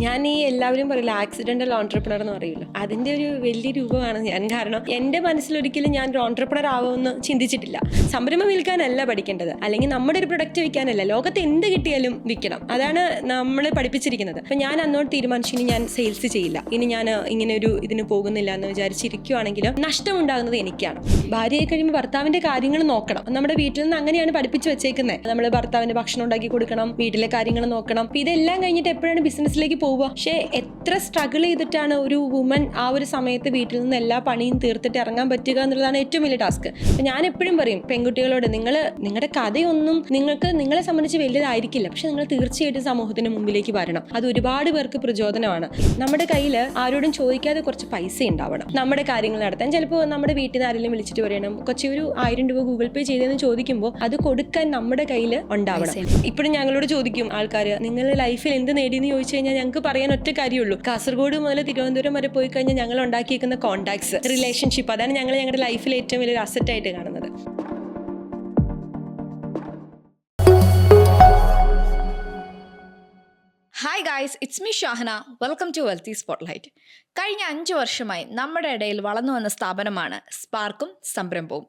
ഞാൻ ഈ എല്ലാവരും പറയില്ല ആക്സിഡന്റൽ ഓൺട്രപ്രണർ എന്ന് പറയില്ല, അതിന്റെ ഒരു വലിയ രൂപമാണ് ഞാൻ. കാരണം എന്റെ മനസ്സിലൊരിക്കലും ഞാൻ ഒരു ഓൺട്രപ്രണർ ആവുമെന്ന് ചിന്തിച്ചിട്ടില്ല. സംരംഭം വിൽക്കാനല്ല പഠിക്കേണ്ടത്, അല്ലെങ്കിൽ നമ്മുടെ ഒരു പ്രൊഡക്റ്റ് വിൽക്കാനല്ല, ലോകത്ത് എന്ത് കിട്ടിയാലും വിൽക്കണം. അതാണ് നമ്മളെ പഠിപ്പിച്ചിരിക്കുന്നത്. അപ്പൊ ഞാൻ അന്നോട് തീരുമാനിച്ചു, ഇനി ഞാൻ സെയിൽസ് ചെയ്യില്ല, ഇനി ഞാൻ ഇങ്ങനെ ഒരു ഇതിന് പോകുന്നില്ല എന്ന് വിചാരിച്ചിരിക്കുവാണെങ്കിലും നഷ്ടം ഉണ്ടാകുന്നത് എനിക്കാണ്. ഭാര്യയെ കഴിയുമ്പോൾ ഭർത്താവിന്റെ കാര്യങ്ങൾ നോക്കണം. നമ്മുടെ വീട്ടിൽ നിന്ന് അങ്ങനെയാണ് പഠിപ്പിച്ചു വെച്ചേക്കുന്നത്. നമ്മൾ ഭർത്താവിന്റെ ഭക്ഷണം ഉണ്ടാക്കി കൊടുക്കണം, വീട്ടിലെ കാര്യങ്ങൾ നോക്കണം. ഇതെല്ലാം കഴിഞ്ഞിട്ട് എപ്പോഴാണ് ബിസിനസ്സിലേക്ക് പോവുക? പക്ഷേ എത്ര സ്ട്രഗിൾ ചെയ്തിട്ടാണ് ഒരു വുമൻ ആ ഒരു സമയത്ത് വീട്ടിൽ നിന്ന് എല്ലാ പണിയും തീർത്തിട്ട് ഇറങ്ങാൻ പറ്റുക എന്നുള്ളതാണ് ഏറ്റവും വലിയ ടാസ്ക്. ഞാൻ എപ്പോഴും പറയും പെൺകുട്ടികളോട്, നിങ്ങളുടെ കഥയൊന്നും നിങ്ങളെ സംബന്ധിച്ച് വലുതായിരിക്കില്ല, പക്ഷെ നിങ്ങൾ തീർച്ചയായിട്ടും സമൂഹത്തിന്റെ മുമ്പിലേക്ക് വരണം. അത് ഒരുപാട് പേർക്ക് പ്രചോദനമാണ്. നമ്മുടെ കയ്യിൽ ആരോടും ചോദിക്കാതെ കുറച്ച് പൈസ ഉണ്ടാവണം നമ്മുടെ കാര്യങ്ങൾ നടത്താൻ. ചിലപ്പോൾ നമ്മുടെ വീട്ടിൽ നിന്ന് ആരെങ്കിലും വിളിച്ചിട്ട് പറയണം, കൊച്ചി ഒരു 1000 രൂപ ഗൂഗിൾ പേ ചെയ്തെന്ന് ചോദിക്കുമ്പോൾ അത് കൊടുക്കാൻ നമ്മുടെ കയ്യിൽ ഉണ്ടാവണം. ഇപ്പോഴും ഞങ്ങളോട് ചോദിക്കും ആൾക്കാർ, നിങ്ങൾ ലൈഫിൽ എന്ത് നേടിയെന്ന് ചോദിച്ചു കഴിഞ്ഞാൽ ഞങ്ങൾക്ക് പറയാൻ ഒറ്റ കാര്യമുള്ളൂ, കാസർഗോഡ് മുതൽ തിരുവനന്തപുരം വരെ പോയി കഴിഞ്ഞാൽ ഞങ്ങൾ ഉണ്ടാക്കിയിരിക്കുന്ന കോൺടാക്ട്സ്, റിലേഷൻഷിപ്പ്, അതാണ് ഞങ്ങളുടെ ലൈഫിൽ ഏറ്റവും വലിയൊരു അസറ്റ് ആയിട്ട് കാണുന്നത്. Hi guys, it's me Shahana. Welcome to wealthy spotlight. കഴിഞ്ഞ 5 വർഷമായി നമ്മുടെ ഇടയിൽ വളർന്നു വന്ന സ്ഥാപനമാണ് സ്പാർക്കും സംരംഭവും.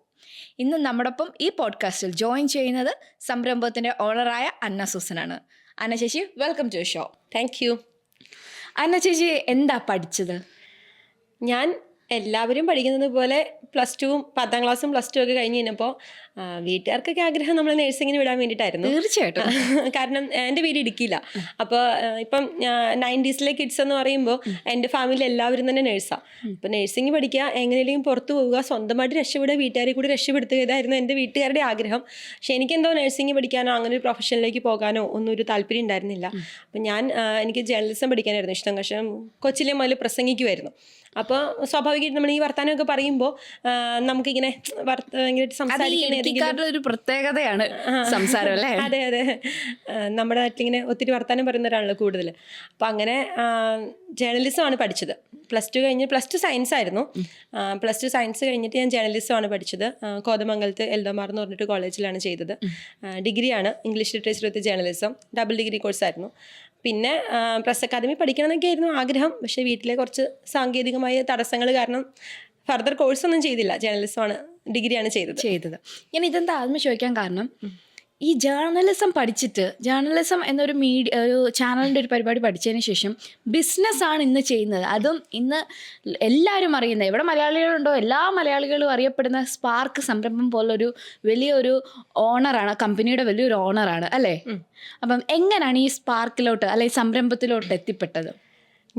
ഇന്ന് നമ്മോടൊപ്പം ഈ പോഡ്കാസ്റ്റിൽ ജോയിൻ ചെയ്യുന്നത് സംരംഭത്തിൻ്റെ ഓണറായ അന്ന സൂസനാണ്. അന്ന ചേച്ചി, welcome to show. Thank you. Anna ചേച്ചി എന്താ പഠിച്ചത്? ഞാൻ എല്ലാവരും പഠിക്കുന്നത് പോലെ +2ഉം 10ാം ക്ലാസ്സും +2 ഒക്കെ കഴിഞ്ഞ് കഴിഞ്ഞപ്പോൾ വീട്ടുകാർക്കൊക്കെ ആഗ്രഹം നമ്മൾ നഴ്സിങ്ങിന് വിടാൻ വേണ്ടിയിട്ടായിരുന്നു. തീർച്ചയായിട്ടും. കാരണം എൻ്റെ വീട് ഇടുക്കിയില്ല. അപ്പോൾ ഇപ്പം 90s കിഡ്സ് എന്ന് പറയുമ്പോൾ എൻ്റെ ഫാമിലി എല്ലാവരും തന്നെ നേഴ്സാണ്. അപ്പോൾ നഴ്സിംഗ് പഠിക്കുക, എങ്ങനെയും പുറത്ത് പോവുക, സ്വന്തമായിട്ട് രക്ഷപ്പെടുക, വീട്ടുകാരെ കൂടി രക്ഷപ്പെടുത്തുക, ഇതായിരുന്നു എൻ്റെ വീട്ടുകാരുടെ ആഗ്രഹം. പക്ഷേ എനിക്കെന്തോ നഴ്സിംഗ് പഠിക്കാനോ അങ്ങനെ ഒരു പ്രൊഫഷനിലേക്ക് പോകാനോ ഒന്നും ഒരു താല്പര്യം ഉണ്ടായിരുന്നില്ല. അപ്പം എനിക്ക് ജേർണലിസം പഠിക്കാനായിരുന്നു ഇഷ്ടം. പക്ഷേ കൊച്ചിലെ മുതൽ പ്രസംഗിക്കുമായിരുന്നു. അപ്പോൾ സ്വാഭാവികമായിട്ട് നമ്മൾ ഈ വർത്താനമൊക്കെ പറയുമ്പോൾ നമുക്കിങ്ങനെ സംസാരിക്കുന്ന ഒരു പ്രത്യേകതയാണ് സംസാരം അല്ലേ? അതെ അതെ, നമ്മുടെ നാട്ടിലിങ്ങനെ ഒത്തിരി വർത്താനം പറയുന്നവരാണല്ലോ കൂടുതൽ. അപ്പം അങ്ങനെ ജേർണലിസമാണ് പഠിച്ചത്. +2 സയൻസ് ആയിരുന്നു. +2 സയൻസ് കഴിഞ്ഞിട്ട് ഞാൻ ജേർണലിസമാണ് പഠിച്ചത്. കോതമംഗലത്ത് എൽദോമാർ എന്ന് പറഞ്ഞിട്ട് കോളേജിലാണ് ചെയ്തത്. ഡിഗ്രിയാണ് English literature with journalism, double degree കോഴ്സായിരുന്നു. പിന്നെ പ്രസ് അക്കാദമി പഠിക്കണമെന്നൊക്കെ ആയിരുന്നു ആഗ്രഹം. പക്ഷേ വീട്ടിലെ കുറച്ച് സാങ്കേതികമായ തടസ്സങ്ങൾ കാരണം ഫർദർ കോഴ്സൊന്നും ചെയ്തില്ല. ജേർണലിസമാണ്, ഡിഗ്രിയാണ് ചെയ്തത്. ഞാൻ ഇതെന്താ ആദ്യം ചോദിക്കാൻ കാരണം, ഈ ജേർണലിസം എന്നൊരു ഒരു ചാനലിൻ്റെ ഒരു പരിപാടി പഠിച്ചതിന് ശേഷം ബിസിനസ്സാണ് ഇന്ന് ചെയ്യുന്നത്. അതും ഇന്ന് എല്ലാവരും അറിയുന്നത്, എവിടെ മലയാളികളുണ്ടോ എല്ലാ മലയാളികളും അറിയപ്പെടുന്ന സ്പാർക്ക് സംരംഭം പോലൊരു വലിയൊരു ഓണറാണ്, കമ്പനിയുടെ വലിയൊരു ഓണറാണ് അല്ലേ? അപ്പം എങ്ങനെയാണ് ഈ സ്പാർക്കിലോട്ട് അല്ലെങ്കിൽ സംരംഭത്തിലോട്ട് എത്തിപ്പെട്ടത്?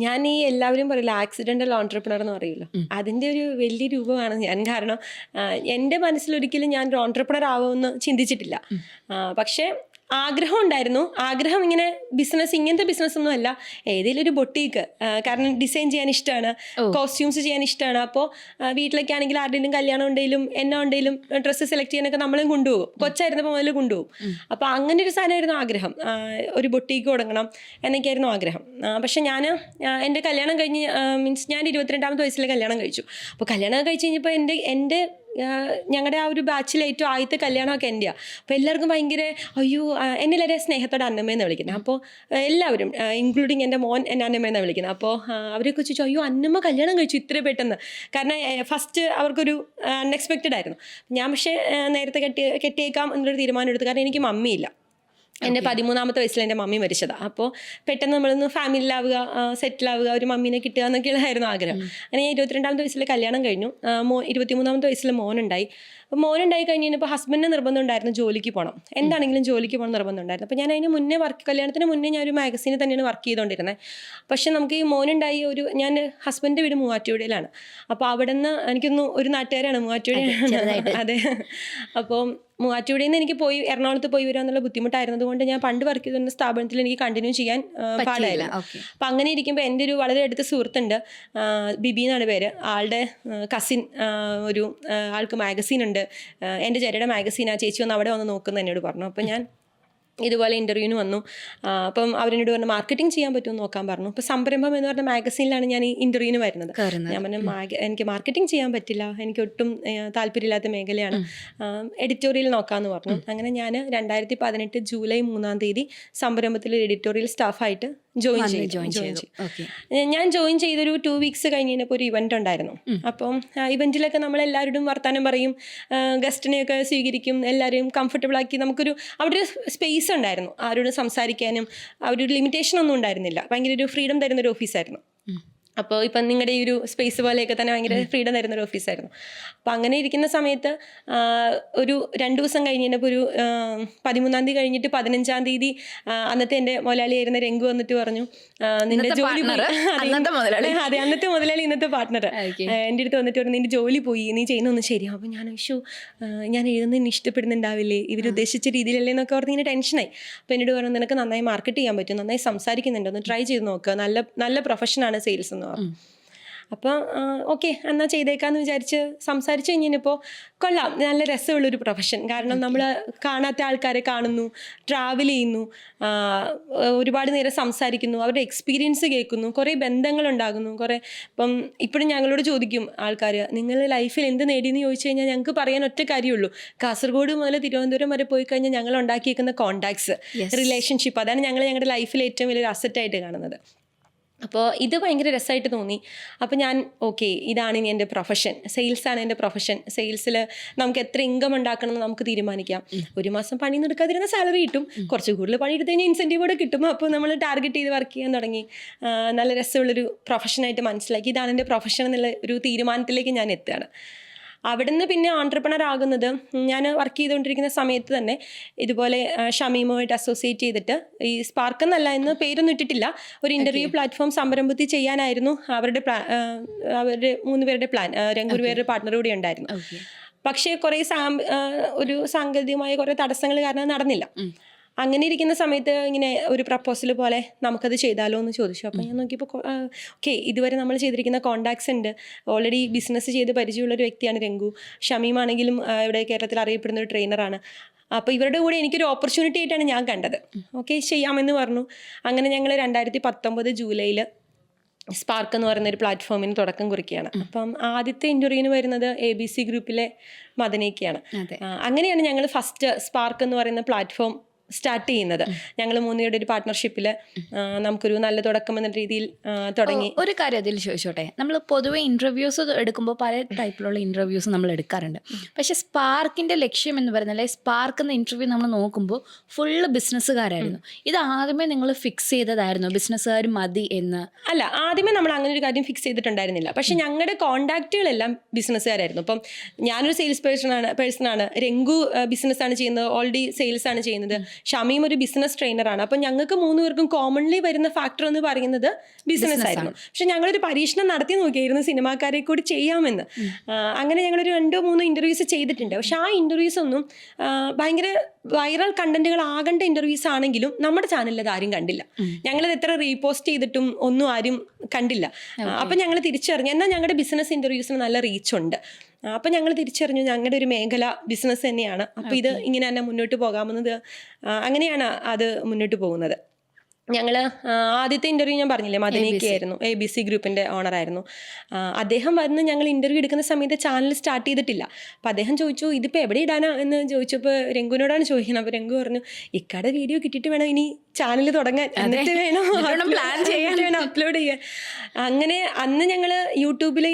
ഞാൻ ഈ എല്ലാവരും പറയില്ല ആക്സിഡന്റൽ ഓൺട്രപ്രണർ എന്ന് പറയില്ല, അതിൻ്റെ ഒരു വലിയ രൂപമാണ് ഞാൻ. കാരണം എൻ്റെ മനസ്സിലൊരിക്കലും ഞാൻ ഒരു ഓൺട്രപ്രണർ ആവുമെന്ന് ചിന്തിച്ചിട്ടില്ല. പക്ഷേ ആഗ്രഹം ഉണ്ടായിരുന്നു. ആഗ്രഹം ഇങ്ങനെ ഇങ്ങനത്തെ ബിസിനസ് ഒന്നും അല്ല, ഏതെങ്കിലും ഒരു ബൊട്ടീക്ക്. കാരണം ഡിസൈൻ ചെയ്യാൻ ഇഷ്ടമാണ്, കോസ്റ്റ്യൂംസ് ചെയ്യാൻ ഇഷ്ടമാണ്. അപ്പോൾ വീട്ടിലൊക്കെ ആണെങ്കിൽ ആരുടെയും കല്യാണം ഉണ്ടെങ്കിലും എന്നാ ഉണ്ടെങ്കിലും ഡ്രസ്സ് സെലക്ട് ചെയ്യാനൊക്കെ നമ്മളെയും കൊണ്ടുപോകും. കൊച്ചായിരുന്നപ്പോൾ മുതൽ കൊണ്ടുപോകും. അപ്പോൾ അങ്ങനെ ഒരു സാധനമായിരുന്നു ആഗ്രഹം, ഒരു ബൊട്ടീക്ക് തുടങ്ങണം എന്നൊക്കെയായിരുന്നു ആഗ്രഹം. പക്ഷെ ഞാൻ എൻ്റെ കല്യാണം കഴിഞ്ഞ് ഞാൻ 22ാമത്തെ വയസ്സിൽ കല്യാണം കഴിച്ചു. അപ്പോൾ കല്യാണം കഴിച്ച് കഴിഞ്ഞപ്പോൾ ഞങ്ങളുടെ ആ ഒരു ബാച്ചിൽ ഏറ്റവും ആദ്യത്തെ കല്യാണമൊക്കെ എൻ്റെയാണ്. അപ്പോൾ എല്ലാവർക്കും ഭയങ്കര അയ്യോ, എന്നെ എല്ലാവരും സ്നേഹത്തോടെ അന്നമ്മയെന്ന് വിളിക്കുന്നത്. അപ്പോൾ എല്ലാവരും ഇൻക്ലൂഡിങ് എൻ്റെ മോൻ എന്നെ അന്നമ്മയെന്നാണ് വിളിക്കുന്നത്. അപ്പോൾ അവരൊക്കെ ചോദിച്ചു, അയ്യോ അന്നമ്മ കല്യാണം കഴിച്ചു ഇത്ര പെട്ടെന്ന്. കാരണം ഫസ്റ്റ് അവർക്കൊരു അൺഎക്സ്പെക്റ്റഡ് ആയിരുന്നു. ഞാൻ പക്ഷേ നേരത്തെ കെട്ടിയേക്കാം എന്നൊരു തീരുമാനം എടുത്തു. കാരണം എനിക്ക് മമ്മിയില്ല. എൻ്റെ 13ാമത്തെ വയസ്സിൽ എൻ്റെ മമ്മി മരിച്ചതാണ്. അപ്പോൾ പെട്ടെന്ന് നമ്മളൊന്ന് ഫാമിലിയിലാവുക, സെറ്റിലാവുക, ഒരു മമ്മീനെ കിട്ടുക എന്നൊക്കെയുള്ളതായിരുന്നു ആഗ്രഹം. അങ്ങനെ ഞാൻ 22ാമത്തെ വയസ്സിൽ കല്യാണം കഴിഞ്ഞു. 23ാമത്തെ വയസ്സിൽ മോനുണ്ടായി. അപ്പോൾ മോനുണ്ടായി കഴിഞ്ഞപ്പോൾ ഹസ്ബൻഡിന് നിർബന്ധം ഉണ്ടായിരുന്നു ജോലിക്ക് പോകണം, എന്താണെങ്കിലും ജോലിക്ക് പോകണം നിർബന്ധം ഉണ്ടായിരുന്നു. അപ്പോൾ ഞാൻ അതിന് മുന്നേ കല്യാണത്തിന് മുന്നേ ഞാൻ ഒരു മാഗസീനിൽ തന്നെയാണ് വർക്ക് ചെയ്തുകൊണ്ടിരുന്നത്. പക്ഷേ നമുക്ക് ഈ മോനുണ്ടായി ഞാൻ ഹസ്ബൻഡിൻ്റെ വീട് മൂവാറ്റുപുഴയിലാണ്. അപ്പോൾ അവിടെ നിന്ന് എനിക്കൊന്ന് ഒരു നാട്ടുകാരാണ് മൂവാറ്റുപുഴ. അതെ. അപ്പോൾ മൂവാറ്റുപുഴയിൽ നിന്ന് എനിക്ക് എറണാകുളത്ത് പോയി വരിക എന്നുള്ള ബുദ്ധിമുട്ടായിരുന്നത് കൊണ്ട് ഞാൻ പണ്ട് വർക്ക് ചെയ്തിരുന്ന സ്ഥാപനത്തിൽ എനിക്ക് കണ്ടിന്യൂ ചെയ്യാൻ പാടായില്ല. അപ്പം അങ്ങനെ ഇരിക്കുമ്പോൾ എൻ്റെ ഒരു വളരെ അടുത്ത സുഹൃത്തുണ്ട്, ബിബി എന്നാണ് പേര്. ആളുടെ കസിൻ ആൾക്ക് മാഗസീൻ ഉണ്ട്, എൻ്റെ ചേച്ചിയുടെ മാഗസീനാ, ചേച്ചി ഒന്ന് അവിടെ വന്ന് നോക്കുന്ന എന്നോട് പറഞ്ഞു. അപ്പം ഞാൻ ഇതുപോലെ ഇൻ്റർവ്യൂവിന് വന്നു. അപ്പം അവരെന്നോട് പറഞ്ഞു മാർക്കറ്റിംഗ് ചെയ്യാൻ പറ്റുമെന്ന് നോക്കാൻ പറഞ്ഞു. അപ്പോൾ സംരംഭം എന്ന് പറഞ്ഞ മാഗസീനിലാണ് ഞാൻ ഈ ഇൻ്റർവ്യൂവിന് വരുന്നത്. ഞാൻ പറഞ്ഞു എനിക്ക് മാർക്കറ്റിംഗ് ചെയ്യാൻ പറ്റില്ല, എനിക്ക് ഒട്ടും താല്പര്യമില്ലാത്ത മേഖലയാണ്, എഡിറ്റോറിയൽ നോക്കാമെന്ന് പറഞ്ഞു. അങ്ങനെ ഞാൻ 2018 ജൂലൈ 3-ാം തീയതി സംരംഭത്തിൽ എഡിറ്റോറിയൽ സ്റ്റാഫായിട്ട് ജോയിൻ ജോയിൻ ചെയ്തു. ചെയ്തു. ഓക്കെ. ഞാൻ ജോയിൻ ചെയ്തൊരു 2 വീക്സ് കഴിഞ്ഞപ്പോൾ ഒരു ഇവൻ്റ് ഉണ്ടായിരുന്നു. അപ്പം ഇവൻറ്റിലൊക്കെ നമ്മളെല്ലാവരോടും വർത്താനം പറയും, ഗസ്റ്റിനെയൊക്കെ സ്വീകരിക്കും, എല്ലാവരെയും കംഫർട്ടബിൾ ആക്കി നമുക്കൊരു അവിടെ ഒരു സ്പേസ് ഉണ്ടായിരുന്നു. ആരോടും സംസാരിക്കാനും ഒരു ലിമിറ്റേഷൻ ഒന്നും ഉണ്ടായിരുന്നില്ല. ഭയങ്കര ഒരു ഫ്രീഡം തരുന്നൊരു ഓഫീസായിരുന്നു. അപ്പോൾ ഇപ്പം നിങ്ങളുടെ ഈ ഒരു സ്പേസ് പോലെയൊക്കെ തന്നെ ഭയങ്കര ഫ്രീഡം തരുന്നൊരു ഓഫീസായിരുന്നു. അപ്പോൾ അങ്ങനെ ഇരിക്കുന്ന സമയത്ത് ഒരു 2 ദിവസം കഴിഞ്ഞപ്പോൾ ഒരു 13-ാം തീയതി കഴിഞ്ഞിട്ട് 15-ാം തീയതി അന്നത്തെ എൻ്റെ മുതലാളിയായിരുന്ന രംഗു വന്നിട്ട് പറഞ്ഞു, നിന്റെ ജോലി പോയി. അതെ, അന്നത്തെ മുതലാളി ഇന്നത്തെ പാർട്ട്ണർ എൻ്റെ അടുത്ത് വന്നിട്ട് പറഞ്ഞു, നിന്റെ ജോലി പോയി, നീ ചെയ്യുന്നൊന്നും ശരിയാവും. അപ്പോൾ ഞാൻ ഞാൻ എഴുതുന്നതിന് ഇഷ്ടപ്പെടുന്നുണ്ടാവില്ലേ, ഇവരുദ്ദേശിച്ച രീതിയിലല്ലേ എന്നൊക്കെ പറഞ്ഞ് ഇങ്ങനെ ടെൻഷനായി. അപ്പോൾ എന്നോട് പറഞ്ഞു, നിനക്ക് നന്നായി മാർക്കറ്റ് ചെയ്യാൻ പറ്റും, നന്നായി സംസാരിക്കുന്നുണ്ട്, ഒന്ന് ട്രൈ ചെയ്ത് നോക്കുക, നല്ല പ്രൊഫഷനാണ് സെയിൽസ് എന്ന് പറഞ്ഞു. അപ്പം ഓക്കെ എന്നാൽ ചെയ്തേക്കാന്ന് വിചാരിച്ച് സംസാരിച്ച് കഴിഞ്ഞപ്പോൾ കൊള്ളാം, നല്ല രസമുള്ളൊരു പ്രൊഫഷൻ. കാരണം നമ്മൾ കാണാത്ത ആൾക്കാരെ കാണുന്നു, ട്രാവൽ ചെയ്യുന്നു, ഒരുപാട് നേരം സംസാരിക്കുന്നു, അവരുടെ എക്സ്പീരിയൻസ് കേൾക്കുന്നു, കുറേ ബന്ധങ്ങളുണ്ടാകുന്നു. ഇപ്പം ഇപ്പോഴും ഞങ്ങളോട് ചോദിക്കും ആൾക്കാർ, നിങ്ങൾ ലൈഫിൽ എന്ത് നേടിയെന്ന് ചോദിച്ചു കഴിഞ്ഞാൽ ഞങ്ങൾക്ക് പറയാൻ ഒറ്റ കാര്യമുള്ളൂ, കാസർഗോഡ് മുതൽ തിരുവനന്തപുരം വരെ പോയി കഴിഞ്ഞാൽ ഞങ്ങൾ ഉണ്ടാക്കിയേക്കുന്ന കോണ്ടാക്ട്സ്, റിലേഷൻഷിപ്പ്, അതാണ് ഞങ്ങൾ ഞങ്ങളുടെ ലൈഫിൽ ഏറ്റവും വലിയൊരു അസറ്റായിട്ട് കാണുന്നത്. അപ്പോൾ ഇത് ഭയങ്കര രസമായിട്ട് തോന്നി. അപ്പോൾ ഞാൻ ഓക്കെ, ഇതാണ് ഇനി എൻ്റെ പ്രൊഫഷൻ, സെയിൽസാണ് എൻ്റെ പ്രൊഫഷൻ. സെയിൽസിൽ നമുക്ക് എത്ര ഇൻകം ഉണ്ടാക്കണം എന്ന് നമുക്ക് തീരുമാനിക്കാം. ഒരു മാസം പണി എടുക്കാതിരുന്ന സാലറി കിട്ടും, കുറച്ച് കൂടുതൽ പണി എടുത്തു കഴിഞ്ഞാൽ ഇൻസെൻറ്റീവ് കൂടെ കിട്ടും. അപ്പോൾ നമ്മൾ ടാർഗറ്റ് ചെയ്ത് വർക്ക് ചെയ്യാൻ തുടങ്ങി. നല്ല രസമുള്ളൊരു പ്രൊഫഷനായിട്ട് മനസ്സിലാക്കി, ഇതാണ് എൻ്റെ പ്രൊഫഷൻ എന്നുള്ള ഒരു തീരുമാനത്തിലേക്ക് ഞാൻ എത്തുകയാണ്. അവിടുന്ന് പിന്നെ ഓൺട്രപ്രണർ ആകുന്നത്, ഞാൻ വർക്ക് ചെയ്തുകൊണ്ടിരിക്കുന്ന സമയത്ത് തന്നെ ഇതുപോലെ ഷമീമുമായിട്ട് അസോസിയേറ്റ് ചെയ്തിട്ട്, ഈ സ്പാർക്ക് എന്നല്ല, എന്ന് പേരൊന്നും ഇട്ടിട്ടില്ല, ഒരു ഇൻ്റർവ്യൂ പ്ലാറ്റ്ഫോം സംരംഭത്തിൽ ചെയ്യാനായിരുന്നു അവരുടെ 3 പേരുടെ പ്ലാൻ. രംഗൂർ വേറൊരു പാർട്ട്ണർ കൂടി ഉണ്ടായിരുന്നു. പക്ഷേ കുറേ ഒരു സാങ്കേതികമായ കുറേ തടസ്സങ്ങൾ കാരണം നടന്നില്ല. അങ്ങനെ ഇരിക്കുന്ന സമയത്ത് ഇങ്ങനെ ഒരു പ്രപ്പോസൽ പോലെ നമുക്കത് ചെയ്താലോ എന്ന് ചോദിച്ചു. അപ്പോൾ ഞാൻ നോക്കിയപ്പോൾ ഓക്കെ, ഇതുവരെ നമ്മൾ ചെയ്തിരിക്കുന്ന കോണ്ടാക്ട്സ് ഉണ്ട്, ഓൾറെഡി ബിസിനസ് ചെയ്ത് പരിചയമുള്ളൊരു വ്യക്തിയാണ് രംഗു. ഷമീമാണെങ്കിലും ഇവിടെ കേരളത്തിൽ അറിയപ്പെടുന്ന ഒരു ട്രെയിനറാണ്. അപ്പോൾ ഇവരുടെ കൂടെ എനിക്കൊരു ഓപ്പർച്യൂണിറ്റി ആയിട്ടാണ് ഞാൻ കണ്ടത്. ഓക്കെ, ചെയ്യാമെന്ന് പറഞ്ഞു. അങ്ങനെ ഞങ്ങൾ 2019 ജൂലൈയിൽ സ്പാർക്ക് എന്ന് പറയുന്ന ഒരു പ്ലാറ്റ്ഫോമിന് തുടക്കം കുറിക്കുകയാണ്. അപ്പം ആദ്യത്തെ ഇൻ്റർവ്യൂവിന് വരുന്നത് ABC ഗ്രൂപ്പിലെ മദനയ്ക്കാണ്. അങ്ങനെയാണ് ഞങ്ങൾ ഫസ്റ്റ് സ്പാർക്ക് എന്ന് പറയുന്ന പ്ലാറ്റ്ഫോം സ്റ്റാർട്ട് ചെയ്യുന്നത്. ഞങ്ങൾ 3 പേരുടെ ഒരു പാർട്ട്ണർഷിപ്പിൽ നമുക്കൊരു നല്ല തുടക്കം എന്ന രീതിയിൽ തുടങ്ങി. ഒരു കാര്യം അതിൽ ചോദിച്ചോട്ടെ, നമ്മൾ പൊതുവെ ഇൻ്റർവ്യൂസ് എടുക്കുമ്പോൾ പല ടൈപ്പിലുള്ള ഇൻ്റർവ്യൂസ് നമ്മൾ എടുക്കാറുണ്ട്. പക്ഷേ സ്പാർക്കിൻ്റെ ലക്ഷ്യം എന്ന് പറയുന്നത്, സ്പാർക്ക് എന്ന ഇൻ്റർവ്യൂ നമ്മൾ നോക്കുമ്പോൾ ഫുള്ള് ബിസിനസ്സുകാരായിരുന്നു. ഇത് ആദ്യമേ നിങ്ങൾ ഫിക്സ് ചെയ്തതായിരുന്നു, ബിസിനസ്സുകാർ മതി എന്ന്? അല്ല, ആദ്യമേ നമ്മൾ അങ്ങനെ ഒരു കാര്യം ഫിക്സ് ചെയ്തിട്ടുണ്ടായിരുന്നില്ല. പക്ഷേ ഞങ്ങളുടെ കോൺടാക്റ്റുകളെല്ലാം ബിസിനസ്സുകാരായിരുന്നു. ഇപ്പം ഞാനൊരു സെയിൽസ് പേഴ്സണാണ്, രംഗു ബിസിനസ്സാണ് ചെയ്യുന്നത്, ഓൾറെഡി സെയിൽസ് ആണ് ചെയ്യുന്നത്, ഷമീം ഒരു ബിസിനസ് ട്രെയിനറാണ്. അപ്പം ഞങ്ങൾക്ക് 3 പേർക്കും കോമൺലി വരുന്ന ഫാക്ടർ എന്ന് പറയുന്നത് ബിസിനസ് ആയിരുന്നു. പക്ഷെ ഞങ്ങളൊരു പരീക്ഷണം നടത്തി നോക്കിയായിരുന്നു സിനിമാക്കാരെ കൂടി ചെയ്യാമെന്ന്. അങ്ങനെ ഞങ്ങളൊരു 2-3 ഇൻ്റർവ്യൂസ് ചെയ്തിട്ടുണ്ട്. പക്ഷെ ആ ഇൻ്റർവ്യൂസ് ഒന്നും ഭയങ്കര വൈറൽ കണ്ടന്റുകൾ ആകേണ്ട ഇൻ്റർവ്യൂസ് ആണെങ്കിലും നമ്മുടെ ചാനലിൽ അത് ആരും കണ്ടില്ല. ഞങ്ങളത് എത്ര റീപോസ്റ്റ് ചെയ്തിട്ടും ഒന്നും ആരും കണ്ടില്ല. അപ്പം ഞങ്ങൾ തിരിച്ചറിഞ്ഞു, എന്നാൽ ഞങ്ങളുടെ ബിസിനസ് ഇൻ്റർവ്യൂസിന് നല്ല റീച്ചുണ്ട്. അപ്പം ഞങ്ങൾ തിരിച്ചറിഞ്ഞു ഞങ്ങളുടെ ഒരു മേഖല ബിസിനസ് തന്നെയാണ്. അപ്പോൾ ഇത് ഇങ്ങനെ തന്നെ മുന്നോട്ട് പോകാമെന്നത്, അങ്ങനെയാണ് അത് മുന്നോട്ട് പോകുന്നത്. ഞങ്ങൾ ആദ്യത്തെ ഇൻ്റർവ്യൂ ഞാൻ പറഞ്ഞില്ലേ, മദനിക്കായിരുന്നു, ABC ഗ്രൂപ്പിൻ്റെ ഓണറായിരുന്നു. അദ്ദേഹം വന്ന് ഞങ്ങൾ ഇൻ്റർവ്യൂ എടുക്കുന്ന സമയത്ത് ചാനൽ സ്റ്റാർട്ട് ചെയ്തിട്ടില്ല. അപ്പം അദ്ദേഹം ചോദിച്ചു, ഇതിപ്പോൾ എവിടെ ഇടാനാ എന്ന് ചോദിച്ചപ്പോൾ രംഗുവിനോടാണ് ചോദിക്കുന്നത്. അപ്പോൾ രംഗു പറഞ്ഞു, ഇക്കടെ വീഡിയോ കിട്ടിയിട്ട് വേണം ഇനി ചാനൽ തുടങ്ങാൻ, എന്നിട്ട് വേണം പ്ലാൻ ചെയ്യാൻ, വേണം അപ്ലോഡ് ചെയ്യാൻ. അങ്ങനെ അന്ന് ഞങ്ങൾ യൂട്യൂബിൽ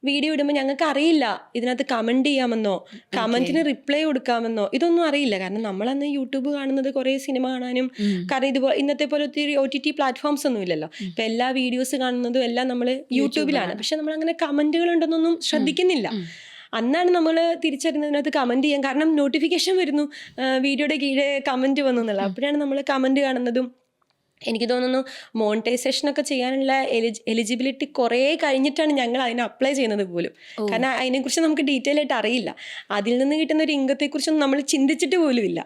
വീഡിയോ ഇടുമ്പോൾ ഞങ്ങൾക്ക് അറിയില്ല ഇതിനകത്ത് കമൻറ്റ് ചെയ്യാമെന്നോ കമൻറ്റിന് റിപ്ലൈ കൊടുക്കാമെന്നോ, ഇതൊന്നും അറിയില്ല. കാരണം നമ്മളന്ന് യൂട്യൂബ് കാണുന്നത് കുറേ സിനിമ കാണാനും, കാരണം ഇതുപോലെ ഇന്നത്തെ പോലെ ഒത്തിരി OTT പ്ലാറ്റ്ഫോംസ് ഒന്നും ഇല്ലല്ലോ. ഇപ്പം എല്ലാ വീഡിയോസ് കാണുന്നതും എല്ലാം നമ്മൾ യൂട്യൂബിലാണ്. പക്ഷെ നമ്മളങ്ങനെ കമൻറ്റുകൾ ഉണ്ടെന്നൊന്നും ശ്രദ്ധിക്കുന്നില്ല. അന്നാണ് നമ്മൾ തിരിച്ചറിയുന്നതിനകത്ത് കമൻറ്റ് ചെയ്യാൻ, കാരണം നോട്ടിഫിക്കേഷൻ വരുന്നു വീഡിയോയുടെ കീഴെ കമൻറ്റ് വന്നു എന്നുള്ള. അപ്പോഴാണ് നമ്മൾ കമൻറ്റ് കാണുന്നതും. എനിക്ക് തോന്നുന്നു മോണിറ്റൈസേഷനൊക്കെ ചെയ്യാനുള്ള എലിജിബിലിറ്റി കുറേ കഴിഞ്ഞിട്ടാണ് ഞങ്ങൾ അതിനെ അപ്ലൈ ചെയ്യുന്നത് പോലും. കാരണം അതിനെക്കുറിച്ച് നമുക്ക് ഡീറ്റെയിൽ ആയിട്ട് അറിയില്ല. അതിൽ നിന്ന് കിട്ടുന്ന ഒരു ഇൻകത്തെക്കുറിച്ചൊന്നും നമ്മൾ ചിന്തിച്ചിട്ട് പോലും ഇല്ല.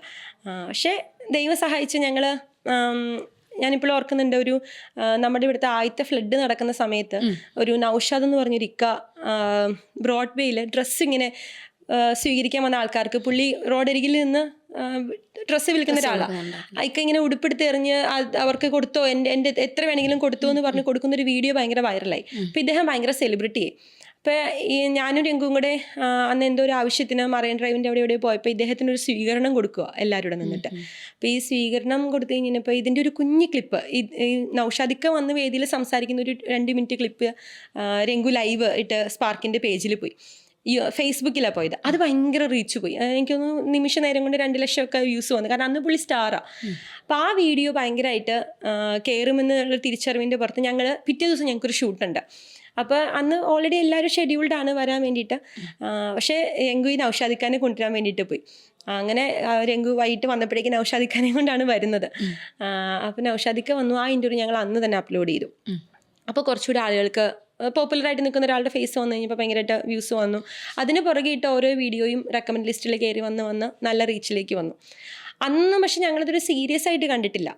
പക്ഷേ ദൈവം സഹായിച്ച് ഞാനിപ്പോൾ ഓർക്കുന്നുണ്ട്, നമ്മുടെ ഇവിടുത്തെ ആദ്യത്തെ ഫ്ലഡ് നടക്കുന്ന സമയത്ത് ഒരു നൗഷാദ് എന്ന് പറഞ്ഞൊരു ഇക്ക ബ്രോഡ്വേയിൽ ഡ്രസ്സ് ഇങ്ങനെ സ്വീകരിക്കാൻ വന്ന ആൾക്കാർക്ക്, പുള്ളി റോഡരികിൽ നിന്ന് ഡ്രസ്സ് വിൽക്കുന്ന ഒരാളാണ്, അയക്ക ഇങ്ങനെ ഉടുപ്പെടുത്ത് എറിഞ്ഞ് അവർക്ക് കൊടുത്തോ, എൻ്റെ എത്ര വേണമെങ്കിലും കൊടുത്തോ എന്ന് പറഞ്ഞ് കൊടുക്കുന്നൊരു വീഡിയോ ഭയങ്കര വൈറലായി. അപ്പം ഇദ്ദേഹം ഭയങ്കര സെലിബ്രിറ്റിയായി. അപ്പോൾ ഈ ഞാനും രംഗും കൂടെ അന്ന് എന്തോ ഒരു ആവശ്യത്തിന് മറൈൻ ഡ്രൈവിൻ്റെ അവിടെ എവിടെ പോയപ്പോൾ ഇദ്ദേഹത്തിന് ഒരു സ്വീകരണം കൊടുക്കുക എല്ലാവരും നിന്നിട്ട്. അപ്പോൾ ഈ സ്വീകരണം കൊടുത്തു കഴിഞ്ഞപ്പോൾ ഇതിൻ്റെ ഒരു കുഞ്ഞു ക്ലിപ്പ് ഈ നൗഷാദിക്ക വന്ന് വേദിയിൽ സംസാരിക്കുന്ന ഒരു 2 മിനിറ്റ് ക്ലിപ്പ് രംഗു ലൈവ് ഇട്ട് സ്പാർക്കിൻ്റെ പേജിൽ പോയി. ഈ ഫേസ്ബുക്കിലാണ് പോയത്. അത് ഭയങ്കര റീച്ച് പോയി. എനിക്കൊന്ന് നിമിഷ നേരം കൊണ്ട് 2 ലക്ഷമൊക്കെ വ്യൂസ് വന്നു. കാരണം അന്ന് പുള്ളി സ്റ്റാറാണ്. അപ്പോൾ ആ വീഡിയോ ഭയങ്കരമായിട്ട് കയറുമെന്നുള്ള തിരിച്ചറിവിൻ്റെ പുറത്ത് ഞങ്ങൾ പിറ്റേ ദിവസം ഞങ്ങൾക്കൊരു ഷൂട്ടുണ്ട്. അപ്പോൾ അന്ന് ഓൾറെഡി എല്ലാവരും ഷെഡ്യൂൾഡാണ് വരാൻ വേണ്ടിയിട്ട്. പക്ഷേ രംഗു ഈ നൗഷാദിഖാനെ കൊണ്ടുവരാൻ വേണ്ടിയിട്ട് പോയി. അങ്ങനെ രംഗു വൈകിട്ട് വന്നപ്പോഴേക്കും നൗഷാദിഖാനെ കൊണ്ടാണ് വരുന്നത്. അപ്പോൾ നൗഷാദിക്ക വന്നു. ആ ഇൻ്റർവ്യൂ ഞങ്ങൾ അന്ന് തന്നെ അപ്ലോഡ് ചെയ്തു. അപ്പോൾ കുറച്ചുകൂടി ആളുകൾക്ക് പോപ്പുലറായിട്ട് നിൽക്കുന്ന ഒരാളുടെ ഫേസ് വന്നു കഴിഞ്ഞപ്പോൾ ഭയങ്കരമായിട്ട് വ്യൂസ് വന്നു. അതിന് പുറകെ ഇട്ട് ഓരോ വീഡിയോയും റെക്കമെൻഡ് ലിസ്റ്റിൽ കയറി വന്ന് നല്ല റീച്ചിലേക്ക് വന്നു. അന്ന് പക്ഷെ ഞങ്ങളിതൊരു സീരിയസ് ആയിട്ട് കണ്ടിട്ടില്ല.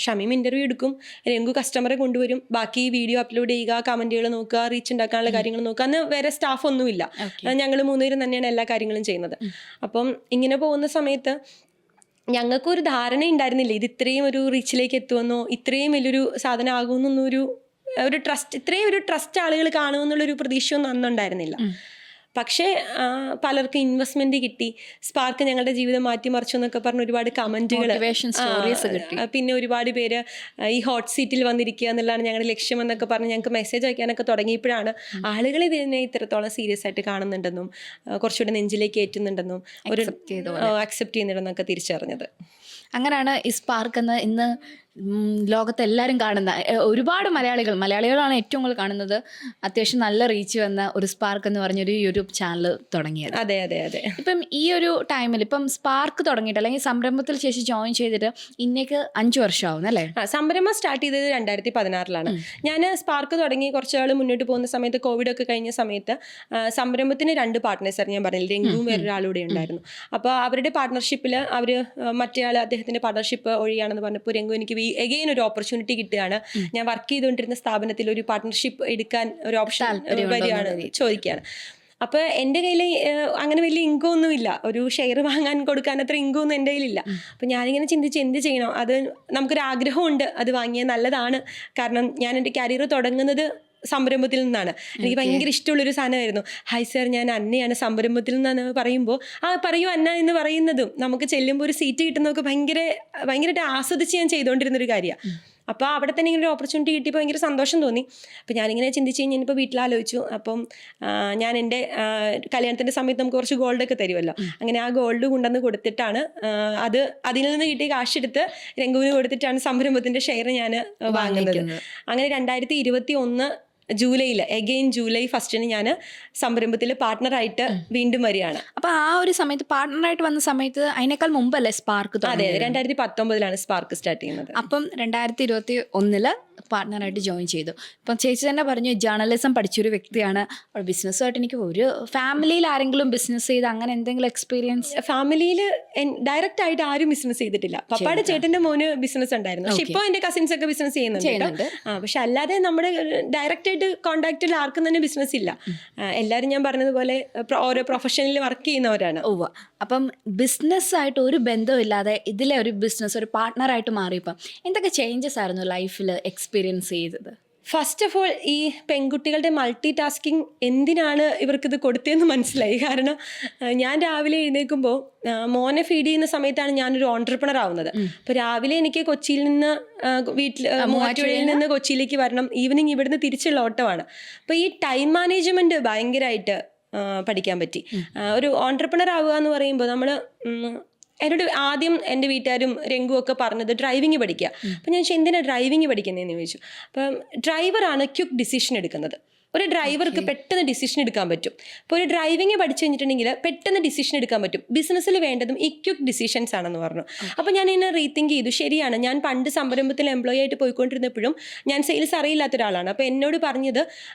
ഷമീം ഇൻ്റർവ്യൂ എടുക്കും, രംഗു കസ്റ്റമറെ കൊണ്ടുവരും, ബാക്കി വീഡിയോ അപ്ലോഡ് ചെയ്യുക, കമൻറ്റുകൾ നോക്കുക, റീച്ച് ഉണ്ടാക്കാനുള്ള കാര്യങ്ങൾ നോക്കുക. അന്ന് വേറെ സ്റ്റാഫൊന്നുമില്ല, ഞങ്ങൾ 3 പേരും തന്നെയാണ് എല്ലാ കാര്യങ്ങളും ചെയ്യുന്നത്. അപ്പം ഇങ്ങനെ പോകുന്ന സമയത്ത് ഞങ്ങൾക്കൊരു ധാരണ ഉണ്ടായിരുന്നില്ല ഇത് ഇത്രയും ഒരു റീച്ചിലേക്ക് എത്തുമെന്നോ ഇത്രയും വലിയൊരു സാധനം ആകുമെന്നൊന്നൊരു ട്രസ്റ്റ്, ഇത്രയും ഒരു ട്രസ്റ്റ് ആളുകൾ കാണുമെന്നുള്ളൊരു പ്രതീക്ഷയൊന്നും അന്നുണ്ടായിരുന്നില്ല. പക്ഷേ പലർക്കും ഇൻവെസ്റ്റ്മെന്റ് കിട്ടി, സ്പാർക്ക് ഞങ്ങളുടെ ജീവിതം മാറ്റിമറിച്ചു എന്നൊക്കെ പറഞ്ഞ് ഒരുപാട് കമന്റുകൾ, പിന്നെ ഒരുപാട് പേര് ഈ ഹോട്ട് സീറ്റിൽ വന്നിരിക്കുക എന്നുള്ളതാണ് ഞങ്ങളുടെ ലക്ഷ്യം എന്നൊക്കെ പറഞ്ഞ് ഞങ്ങൾക്ക് മെസ്സേജ് അയക്കാനൊക്കെ തുടങ്ങിയപ്പോഴാണ് ആളുകൾ ഇതിനെ ഇത്രത്തോളം സീരിയസ് ആയിട്ട് കാണുന്നുണ്ടെന്നും കുറച്ചുകൂടെ നെഞ്ചിലേക്ക് ഏറ്റുന്നുണ്ടെന്നും ഒരു അക്സെപ്റ്റ് ചെയ്യുന്നുണ്ടെന്നൊക്കെ തിരിച്ചറിഞ്ഞത്. അങ്ങനെയാണ് ഈ സ്പാർക്ക് എന്ന് ഇന്ന് ലോകത്തെല്ലാവരും കാണുന്ന ഒരുപാട് മലയാളികളാണ് ഏറ്റവും കൂടുതൽ കാണുന്നത്. അത്യാവശ്യം നല്ല റീച്ച് വന്ന ഒരു സ്പാർക്ക് എന്ന് പറഞ്ഞൊരു യൂട്യൂബ് ചാനൽ തുടങ്ങിയത്. അതെ അതെ അതെ. ഇപ്പം ഈ ഒരു ടൈമിൽ ഇപ്പം സ്പാർക്ക് തുടങ്ങിയിട്ട് അല്ലെങ്കിൽ സംരംഭത്തിൽ ശേഷം ജോയിൻ ചെയ്തിട്ട് ഇന്നേക്ക് 5 വർഷമാവും അല്ലേ? സംരംഭം സ്റ്റാർട്ട് ചെയ്തത് 2016 ഞാൻ സ്പാർക്ക് തുടങ്ങി കുറച്ച് നാൾ മുന്നോട്ട് പോകുന്ന സമയത്ത് കോവിഡ് ഒക്കെ കഴിഞ്ഞ സമയത്ത് സംരംഭത്തിന് 2 പാർട്ട്നേഴ്സാണ്. ഞാൻ പറഞ്ഞില്ല, രംഗുവും വേറൊരാളൂടെ ഉണ്ടായിരുന്നു. അപ്പോൾ അവരുടെ പാർട്ട്ണർഷിപ്പിൽ അവർ മറ്റേ ആൾ അദ്ദേഹത്തിൻ്റെ പാർട്ട്ണർഷിപ്പ് ഒഴിയാണെന്ന് പറഞ്ഞപ്പോൾ രംഗു എനിക്ക് എഗെയിൻ ഒരു ഓപ്പർച്യൂണിറ്റി കിട്ടുകയാണ്. ഞാൻ വർക്ക് ചെയ്തുകൊണ്ടിരുന്ന സ്ഥാപനത്തിൽ ഒരു പാർട്ട്ണർഷിപ്പ് എടുക്കാൻ ഒരു ഓപ്ഷൻ വരികയാണ്, ചോദിക്കുകയാണ്. അപ്പോൾ എൻ്റെ കയ്യിൽ അങ്ങനെ വലിയ ഇൻകം ഒന്നുമില്ല, ഒരു ഷെയർ വാങ്ങാൻ കൊടുക്കാൻ അത്ര ഇൻകം ഒന്നും എൻ്റെ കയ്യിലില്ല. അപ്പോൾ ഞാനിങ്ങനെ ചിന്തിച്ച് എന്ത് ചെയ്യണം, അത് നമുക്കൊരു ആഗ്രഹമുണ്ട്, അത് വാങ്ങിയാൽ നല്ലതാണ്. കാരണം ഞാൻ എൻ്റെ കരിയർ തുടങ്ങുന്നത് സംരംഭത്തിൽ നിന്നാണ്. എനിക്ക് ഭയങ്കര ഇഷ്ടമുള്ളൊരു സാധനമായിരുന്നു. ഹായ് സർ, ഞാൻ അന്നയാണ് സംരംഭത്തിൽ നിന്നാണ് പറയുമ്പോൾ പറയൂ അന്ന എന്ന് പറയുന്നതും നമുക്ക് ചെല്ലുമ്പോൾ ഒരു സീറ്റ് കിട്ടുന്നതൊക്കെ ഭയങ്കരമായിട്ട് ആസ്വദിച്ച് ഞാൻ ചെയ്തുകൊണ്ടിരുന്നൊരു കാര്യമാണ്. അപ്പോൾ അവിടെ തന്നെ ഇങ്ങനെ ഒരു ഓപ്പർച്യൂണിറ്റി കിട്ടിയപ്പോൾ ഭയങ്കര സന്തോഷം തോന്നി. അപ്പോൾ ഞാനിങ്ങനെ ചിന്തിച്ച് കഴിഞ്ഞപ്പോൾ വീട്ടിലാലോചിച്ചു. അപ്പം ഞാൻ എൻ്റെ കല്യാണത്തിൻ്റെ സമയത്ത് നമുക്ക് കുറച്ച് ഗോൾഡൊക്കെ തരുമല്ലോ, അങ്ങനെ ആ ഗോൾഡ് കൊണ്ടുവന്ന് കൊടുത്തിട്ടാണ് അതിൽ നിന്ന് കിട്ടിയ കാശെടുത്ത് രംഗുവിന് കൊടുത്തിട്ടാണ് സംരംഭത്തിൻ്റെ ഷെയർ ഞാൻ വാങ്ങുന്നത്. അങ്ങനെ 2021 ജൂലൈയിൽ ജൂലൈ 1 ഞാൻ സംരംഭത്തിൽ പാർട്ട്ണറായിട്ട് വീണ്ടും വരികയാണ്. അപ്പോൾ ആ ഒരു സമയത്ത് പാർട്ട്ണറായിട്ട് വന്ന സമയത്ത് അതിനേക്കാൾ മുമ്പല്ലേ സ്പാർക്ക്? അതെ, 2019 സ്പാർക്ക് സ്റ്റാർട്ട് ചെയ്യുന്നത്. അപ്പം 2021 പാർട്ട്ണറായിട്ട് ജോയിൻ ചെയ്തു. ഇപ്പം ചേച്ചി തന്നെ പറഞ്ഞു ജേർണലിസം പഠിച്ചൊരു വ്യക്തിയാണ്. ബിസിനസ്സുമായിട്ട് എനിക്ക് ഒരു ഫാമിലിയിൽ ആരെങ്കിലും ബിസിനസ് ചെയ്ത് അങ്ങനെ എന്തെങ്കിലും എക്സ്പീരിയൻസ്? ഫാമിലിയിൽ ഡയറക്റ്റ് ആയിട്ട് ആരും ബിസിനസ് ചെയ്തിട്ടില്ല. പപ്പായുടെ ചേട്ടൻ്റെ മോന് ബിസിനസ് ഉണ്ടായിരുന്നു, പക്ഷെ ഇപ്പോൾ എൻ്റെ കസിൻസ് ഒക്കെ ബിസിനസ് ചെയ്യുന്നുണ്ട്. പക്ഷെ അല്ലാതെ നമ്മുടെ ഡയറക്റ്റ് ആയിട്ട് കോണ്ടാക്റ്റിൽ ആർക്കും തന്നെ ബിസിനസ് ഇല്ല. എല്ലാവരും ഞാൻ പറഞ്ഞതുപോലെ ഓരോ പ്രൊഫഷനിൽ വർക്ക് ചെയ്യുന്നവരാണ്. അപ്പം ബിസിനസ്സായിട്ട് ഒരു ബന്ധമില്ലാതെ ഇതിലെ ഒരു ബിസിനസ് ഒരു പാർട്ട്ണറായിട്ട് മാറിയപ്പം എന്തൊക്കെ ചേഞ്ചസ് ആയിരുന്നു ലൈഫിൽ എക്സ്പീരിയൻസ് ചെയ്തത്? ഫസ്റ്റ് ഓഫ് ഓൾ, ഈ പെൺകുട്ടികളുടെ മൾട്ടി ടാസ്കിങ് എന്തിനാണ് ഇവർക്കിത് കൊടുത്തതെന്ന് മനസ്സിലായി. കാരണം ഞാൻ രാവിലെ എഴുന്നേൽക്കുമ്പോൾ മോനെ ഫീഡ് ചെയ്യുന്ന സമയത്താണ് ഞാനൊരു ഓൺട്രപ്രണർ ആവുന്നത്. അപ്പോൾ രാവിലെ എനിക്ക് കൊച്ചിയിൽ നിന്ന് മൂവാറ്റുപുഴയിൽ നിന്ന് കൊച്ചിയിലേക്ക് വരണം, ഈവനിങ് ഇവിടുന്ന് തിരിച്ചുള്ള ഓട്ടമാണ്. അപ്പോൾ ഈ ടൈം മാനേജ്മെൻറ്റ് ഭയങ്കരമായിട്ട് പഠിക്കാൻ പറ്റി. ഒരു ഓൺട്രപ്രണർ ആവുക എന്ന് പറയുമ്പോൾ നമ്മൾ എന്നോട് ആദ്യം എൻ്റെ വീട്ടുകാരും രംഗും ഒക്കെ പറഞ്ഞത് ഡ്രൈവിംഗ് പഠിക്കുക. അപ്പം ഞാൻ എന്തിനാണ് ഡ്രൈവിംഗ് പഠിക്കുന്നതെന്ന് ചോദിച്ചു. അപ്പം ഡ്രൈവറാണ് ക്വിക്ക് ഡിസിഷൻ എടുക്കുന്നത്. ഒരു ഡ്രൈവർക്ക് പെട്ടെന്ന് ഡിസിഷൻ എടുക്കാൻ പറ്റും. ഇപ്പോൾ ഒരു ഡ്രൈവിംഗ് പഠിച്ചു കഴിഞ്ഞിട്ടുണ്ടെങ്കിൽ പെട്ടെന്ന് ഡിസിഷൻ എടുക്കാൻ പറ്റും. ബിസിനസ്സിൽ വേണ്ടതും ഈ ക്വിക്ക് ഡിസിഷൻസ് ആണെന്ന് പറഞ്ഞു. അപ്പോൾ ഞാൻ ഇതിനെ റീതിങ്ക് ചെയ്തു. ശരിയാണ്, ഞാൻ പണ്ട് സംരംഭത്തിൽ എംപ്ലോയി ആയിട്ട് പോയിക്കൊണ്ടിരുന്നപ്പോഴും ഞാൻ സെയിൽസ് അറിയില്ലാത്ത ഒരാളാണ്. അപ്പോൾ എന്നോട് പറഞ്ഞത്,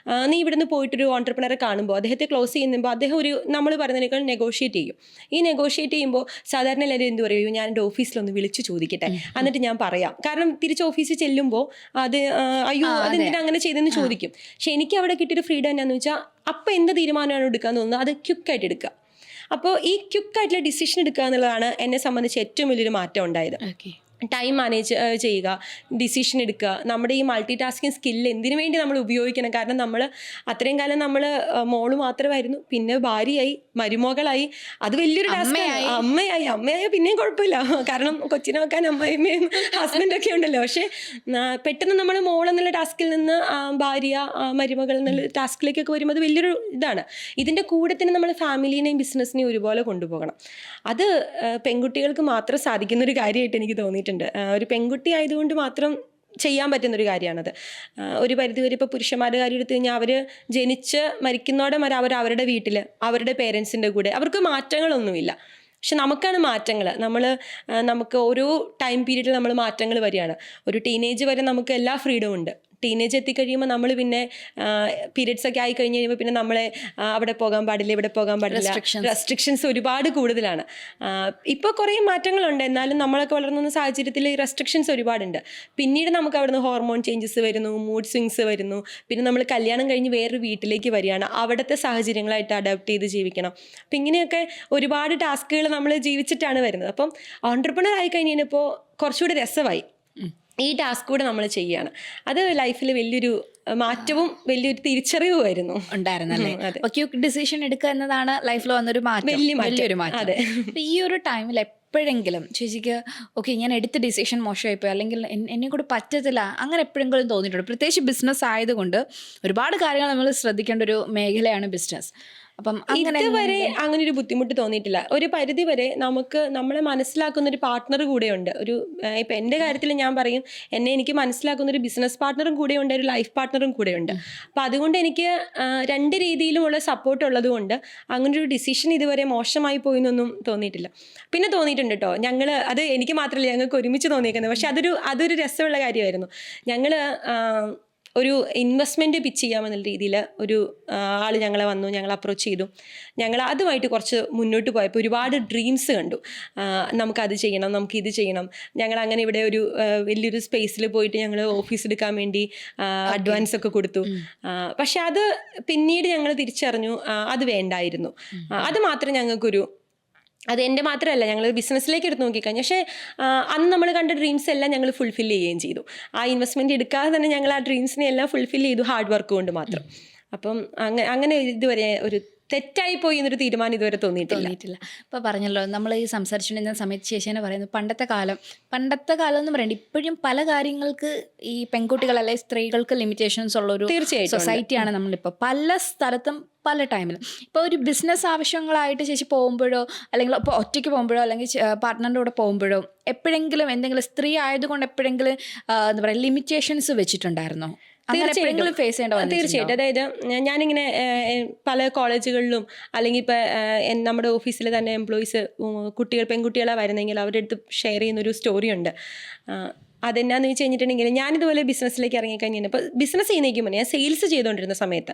നീ ഇവിടുന്ന് പോയിട്ടൊരു ഓൺട്രപ്രണറെ കാണുമ്പോൾ അദ്ദേഹത്തെ ക്ലോസ് ചെയ്യുമ്പോൾ അദ്ദേഹം ഒരു നമ്മൾ പറയുന്നതിനേക്കാൾ നെഗോഷിയേറ്റ് ചെയ്യും. ഈ നെഗോഷിയേറ്റ് ചെയ്യുമ്പോൾ സാധാരണ എല്ലാവരും എന്ത് പറയും, ഞാൻ എൻ്റെ ഓഫീസിലൊന്ന് വിളിച്ച് ചോദിക്കട്ടെ എന്നിട്ട് ഞാൻ പറയാം. കാരണം തിരിച്ച് ഓഫീസിൽ ചെല്ലുമ്പോൾ അത് അയ്യോ അതെന്തിനാ അങ്ങനെ ചെയ്തെന്ന് ചോദിക്കും. പക്ഷെ എനിക്ക് അവിടെ കിട്ടിയൊരു ഫ്രീഡം എന്നാന്ന് വെച്ചാൽ അപ്പം എന്ത് തീരുമാനമാണ് എടുക്കാന്ന് തോന്നുന്നത് അത് ക്വിക്കായിട്ട് എടുക്കുക. അപ്പോൾ ഈ ക്വിക്കായിട്ടുള്ള ഡിസിഷൻ എടുക്കുക എന്നുള്ളതാണ് എന്നെ സംബന്ധിച്ച് ഏറ്റവും വലിയൊരു മാറ്റം ഉണ്ടായത്. ടൈം മാനേജ് ചെയ്യുക, ഡിസിഷൻ എടുക്കുക, നമ്മുടെ ഈ മൾട്ടി ടാസ്കിങ് സ്കില്ല് എന്തിനു വേണ്ടി നമ്മൾ ഉപയോഗിക്കണം. കാരണം നമ്മൾ അത്രയും കാലം നമ്മൾ മോള് മാത്രമായിരുന്നു, പിന്നെ ഭാര്യയായി, മരുമകളായി, അത് വലിയൊരു ടാസ്ക്. അമ്മയായി പിന്നെയും കുഴപ്പമില്ല, കാരണം കൊച്ചിനെ വെക്കാൻ അമ്മയമ്മയും ഹസ്ബൻഡൊക്കെ ഉണ്ടല്ലോ. പക്ഷേ പെട്ടെന്ന് നമ്മൾ മോളെന്നുള്ള ടാസ്കിൽ നിന്ന് ഭാര്യ, മരുമകൾ എന്നുള്ള ടാസ്കിലേക്കൊക്കെ വരുമ്പോൾ അത് വലിയൊരു ഇതാണ്. ഇതിൻ്റെ കൂടെ തന്നെ നമ്മൾ ഫാമിലീനെയും ബിസിനസ്സിനെയും ഒരുപോലെ കൊണ്ടുപോകണം. അത് പെൺകുട്ടികൾക്ക് മാത്രം സാധിക്കുന്നൊരു കാര്യമായിട്ട് എനിക്ക് തോന്നിയിട്ടുണ്ട്. ഒരു പെൺകുട്ടി ആയതുകൊണ്ട് മാത്രം ചെയ്യാൻ പറ്റുന്നൊരു കാര്യമാണത്. ഒരു പരിധിവരെ ഇപ്പോൾ പുരുഷന്മാരുടെ കാര്യം എടുത്തു കഴിഞ്ഞാൽ അവർ ജനിച്ച് മരിക്കുന്നോടെ വരെ അവരുടെ വീട്ടിൽ അവരുടെ പേരൻസിൻ്റെ കൂടെ അവർക്ക് മാറ്റങ്ങളൊന്നുമില്ല. പക്ഷെ നമുക്കാണ് മാറ്റങ്ങൾ. നമുക്ക് ഓരോ ടൈം പീരീഡിൽ നമ്മൾ മാറ്റങ്ങൾ വരികയാണ്. ഒരു ടീനേജ് വരെ നമുക്ക് എല്ലാ ഫ്രീഡവും ഉണ്ട്. ടീനേജ് എത്തിക്കഴിയുമ്പോൾ നമ്മൾ പിന്നെ പീരിയഡ്സ് ഒക്കെ ആയി കഴിഞ്ഞ് കഴിയുമ്പോൾ പിന്നെ നമ്മളെ അവിടെ പോകാൻ പാടില്ല, ഇവിടെ പോകാൻ പാടില്ല, റെസ്ട്രിക്ഷൻസ് ഒരുപാട് കൂടുതലാണ്. ഇപ്പോൾ കുറേ മാറ്റങ്ങളുണ്ട്, എന്നാലും നമ്മളൊക്കെ വളർന്ന സാഹചര്യത്തിൽ റെസ്ട്രിക്ഷൻസ് ഒരുപാടുണ്ട്. പിന്നീട് നമുക്ക് അവിടുന്ന് ഹോർമോൺ ചേഞ്ചസ് വരുന്നു, മൂഡ് സ്വിങ്സ് വരുന്നു. പിന്നെ നമ്മൾ കല്യാണം കഴിഞ്ഞ് വേറൊരു വീട്ടിലേക്ക് വരികയാണ്, അവിടുത്തെ സാഹചര്യങ്ങളായിട്ട് അഡാപ്റ്റ് ചെയ്ത് ജീവിക്കണം. അപ്പം ഇങ്ങനെയൊക്കെ ഒരുപാട് ടാസ്കുകൾ നമ്മൾ ജീവിച്ചിട്ടാണ് വരുന്നത്. അപ്പം ഓൺട്രപ്രണർ ആയി കഴിഞ്ഞപ്പോൾ കുറച്ചുകൂടി രസമായി. ഈ ടാസ്ക് കൂടെ നമ്മൾ ചെയ്യുകയാണ്. അത് ലൈഫിൽ വലിയൊരു മാറ്റവും വലിയൊരു തിരിച്ചറിവുമായിരുന്നു ഉണ്ടായിരുന്നല്ലേ. ക്വിക്ക് ഡിസിഷൻ എടുക്കുക എന്നതാണ് ലൈഫിൽ വന്നൊരു വലിയൊരു മാറ്റം. അതെ. ഈ ഒരു ടൈമിൽ എപ്പോഴെങ്കിലും ചേച്ചിക്ക് ഓക്കെ ഞാൻ എടുത്ത ഡിസിഷൻ മോശമായിപ്പോയി, അല്ലെങ്കിൽ എന്നെ കൂടെ പറ്റത്തില്ല, അങ്ങനെ എപ്പോഴെങ്കിലും തോന്നിയിട്ടുണ്ട്? പ്രത്യേകിച്ച് ബിസിനസ് ആയതുകൊണ്ട് ഒരുപാട് കാര്യങ്ങൾ നമ്മൾ ശ്രദ്ധിക്കേണ്ട ഒരു മേഖലയാണ് ബിസിനസ്. അപ്പം ഇതുവരെ അങ്ങനെ ഒരു ബുദ്ധിമുട്ട് തോന്നിയിട്ടില്ല. ഒരു പരിധി വരെ നമ്മളെ മനസ്സിലാക്കുന്ന ഒരു പാർട്ട്ണർ കൂടെയുണ്ട്. ഇപ്പം എൻ്റെ കാര്യത്തിൽ ഞാൻ പറയും, എനിക്ക് മനസ്സിലാക്കുന്ന ഒരു ബിസിനസ് പാർട്ട്ണറും കൂടെയുണ്ട്, ഒരു ലൈഫ് പാർട്ട്ണറും കൂടെയുണ്ട്. അപ്പം അതുകൊണ്ട് എനിക്ക് രണ്ട് രീതിയിലുമുള്ള സപ്പോർട്ട് ഉള്ളത് കൊണ്ട് അങ്ങനെ ഒരു ഡിസിഷൻ ഇതുവരെ മോശമായി പോയെന്നൊന്നും തോന്നിയിട്ടില്ല. പിന്നെ തോന്നിയിട്ടുണ്ട് കേട്ടോ, അത് എനിക്ക് മാത്രമല്ല, ഞങ്ങൾക്ക് ഒരുമിച്ച് തോന്നിയേക്കുന്നത്. പക്ഷെ അതൊരു രസമുള്ള കാര്യമായിരുന്നു. ഒരു ഇൻവെസ്റ്റ്മെൻറ്റ് പിച്ച് ചെയ്യാമെന്നുള്ള രീതിയിൽ ഒരു ആൾ ഞങ്ങളെ അപ്രോച്ച് ചെയ്തു. ഞങ്ങൾ അതുമായിട്ട് കുറച്ച് മുന്നോട്ട് പോയപ്പോൾ ഒരുപാട് ഡ്രീംസ് കണ്ടു. നമുക്കത് ചെയ്യണം, നമുക്കിത് ചെയ്യണം. ഞങ്ങളങ്ങനെ ഇവിടെ ഒരു വലിയൊരു സ്പേസിൽ പോയിട്ട് ഞങ്ങൾ ഓഫീസ് എടുക്കാൻ വേണ്ടി അഡ്വാൻസ് ഒക്കെ കൊടുത്തു. പക്ഷെ അത് പിന്നീട് ഞങ്ങൾ തിരിച്ചറിഞ്ഞു അത് വേണ്ടായിരുന്നു. അത് മാത്രം അത് എൻ്റെ മാത്രമല്ല, ഞങ്ങൾ ബിസിനസ്സിലേക്ക് എടുത്ത് നോക്കിക്കഴിഞ്ഞു. പക്ഷേ അന്ന് നമ്മൾ കണ്ട ഡ്രീംസ് എല്ലാം ഞങ്ങൾ ഫുൾഫിൽ ചെയ്യുകയും ചെയ്തു. ആ ഇൻവെസ്റ്റ്മെൻറ്റ് എടുക്കാതെ തന്നെ ഞങ്ങൾ ആ ഡ്രീംസിനെ എല്ലാം ഫുൾഫിൽ ചെയ്തു, ഹാർഡ് വർക്ക് കൊണ്ട് മാത്രം. അപ്പം അങ്ങനെ ഇതുവരെ ഒരു തെറ്റായി പോയി എന്നൊരു തീരുമാനം ഇതുവരെ തോന്നിയിട്ടില്ല. ഇപ്പോൾ പറഞ്ഞല്ലോ, നമ്മൾ ഈ സംസാരിച്ചുകൊണ്ടിരുന്ന സമയത്ത് ചേച്ചിനെ പറയുന്നത് പണ്ടത്തെ കാലം എന്ന് പറയണ്ട, ഇപ്പോഴും പല കാര്യങ്ങൾക്ക് ഈ പെൺകുട്ടികൾ അല്ലെങ്കിൽ സ്ത്രീകൾക്ക് ലിമിറ്റേഷൻസ് ഉള്ളൊരു സൊസൈറ്റിയാണ് നമ്മളിപ്പോൾ പല സ്ഥലത്തും പല ടൈമിലും. ഇപ്പോൾ ഒരു ബിസിനസ് ആവശ്യങ്ങളായിട്ട് ചേച്ചി പോകുമ്പോഴോ, അല്ലെങ്കിൽ ഇപ്പോൾ ഒറ്റയ്ക്ക് പോകുമ്പോഴോ, അല്ലെങ്കിൽ പാർട്ട്ണറിൻ്റെ കൂടെ പോകുമ്പോഴോ എപ്പോഴെങ്കിലും എന്തെങ്കിലും സ്ത്രീ ആയതുകൊണ്ട് എപ്പോഴെങ്കിലും എന്താ പറയുക ലിമിറ്റേഷൻസ് വെച്ചിട്ടുണ്ടായിരുന്നോ? തീർച്ചയായിട്ടും. അതായത് ഞാനിങ്ങനെ പല കോളേജുകളിലും അല്ലെങ്കിൽ ഇപ്പം നമ്മുടെ ഓഫീസിൽ തന്നെ എംപ്ലോയീസ് പെൺകുട്ടികളാണ് വരുന്നെങ്കിൽ അവരുടെ അടുത്ത് ഷെയർ ചെയ്യുന്നൊരു സ്റ്റോറിയുണ്ട്. അതെന്നാന്ന് വെച്ച് കഴിഞ്ഞിട്ടുണ്ടെങ്കിൽ, ഞാനിതുപോലെ ബിസിനസ്സിലേക്ക് ഇറങ്ങിക്കഴിഞ്ഞാൽ ഇപ്പോൾ ബിസിനസ് ചെയ്യുന്നേക്കും ഞാൻ സെയിൽസ് ചെയ്തുകൊണ്ടിരുന്ന സമയത്ത്,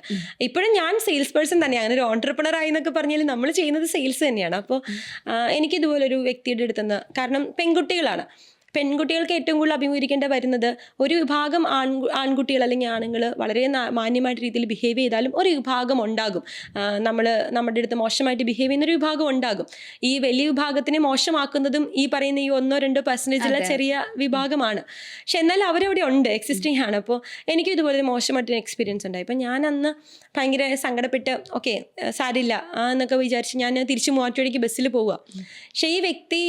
ഇപ്പോഴും ഞാൻ സെയിൽസ് പേഴ്സൺ തന്നെയാണ്. അങ്ങനെ ഒരു ഓൺട്രപ്രണർ ആയി എന്നൊക്കെ പറഞ്ഞാൽ നമ്മൾ ചെയ്യുന്നത് സെയിൽസ് തന്നെയാണ്. അപ്പോൾ എനിക്കിതുപോലൊരു വ്യക്തിയുടെ അടുത്തുനിന്ന്, കാരണം പെൺകുട്ടികൾക്ക് ഏറ്റവും കൂടുതൽ അഭിമുഖീകരിക്കേണ്ടി വരുന്നത് ഒരു വിഭാഗം ആൺകുട്ടികൾ അല്ലെങ്കിൽ ആണുങ്ങൾ വളരെ മാന്യമായിട്ട് രീതിയിൽ ബിഹേവ് ചെയ്താലും ഒരു വിഭാഗം ഉണ്ടാകും, നമ്മുടെ അടുത്ത് മോശമായിട്ട് ബിഹേവ് ചെയ്യുന്നൊരു വിഭാഗം ഉണ്ടാകും. ഈ വലിയ വിഭാഗത്തിനെ മോശമാക്കുന്നതും ഈ പറയുന്ന ഈ 1-2% ചെറിയ വിഭാഗമാണ്. പക്ഷെ എന്നാലും അവരവിടെ ഉണ്ട്, എക്സിസ്റ്റിംഗ് ആണ്. അപ്പോൾ എനിക്കും ഇതുപോലെ മോശമായിട്ടൊരു എക്സ്പീരിയൻസ് ഉണ്ടായി. അപ്പോൾ ഞാൻ അന്ന് ഭയങ്കര സങ്കടപ്പെട്ട് ഓക്കെ സാരില്ല എന്നൊക്കെ വിചാരിച്ച് ഞാൻ തിരിച്ച് മൂവാറ്റുപുഴയ്ക്ക് ബസ്സിൽ പോവുക. പക്ഷേ ഈ വ്യക്തി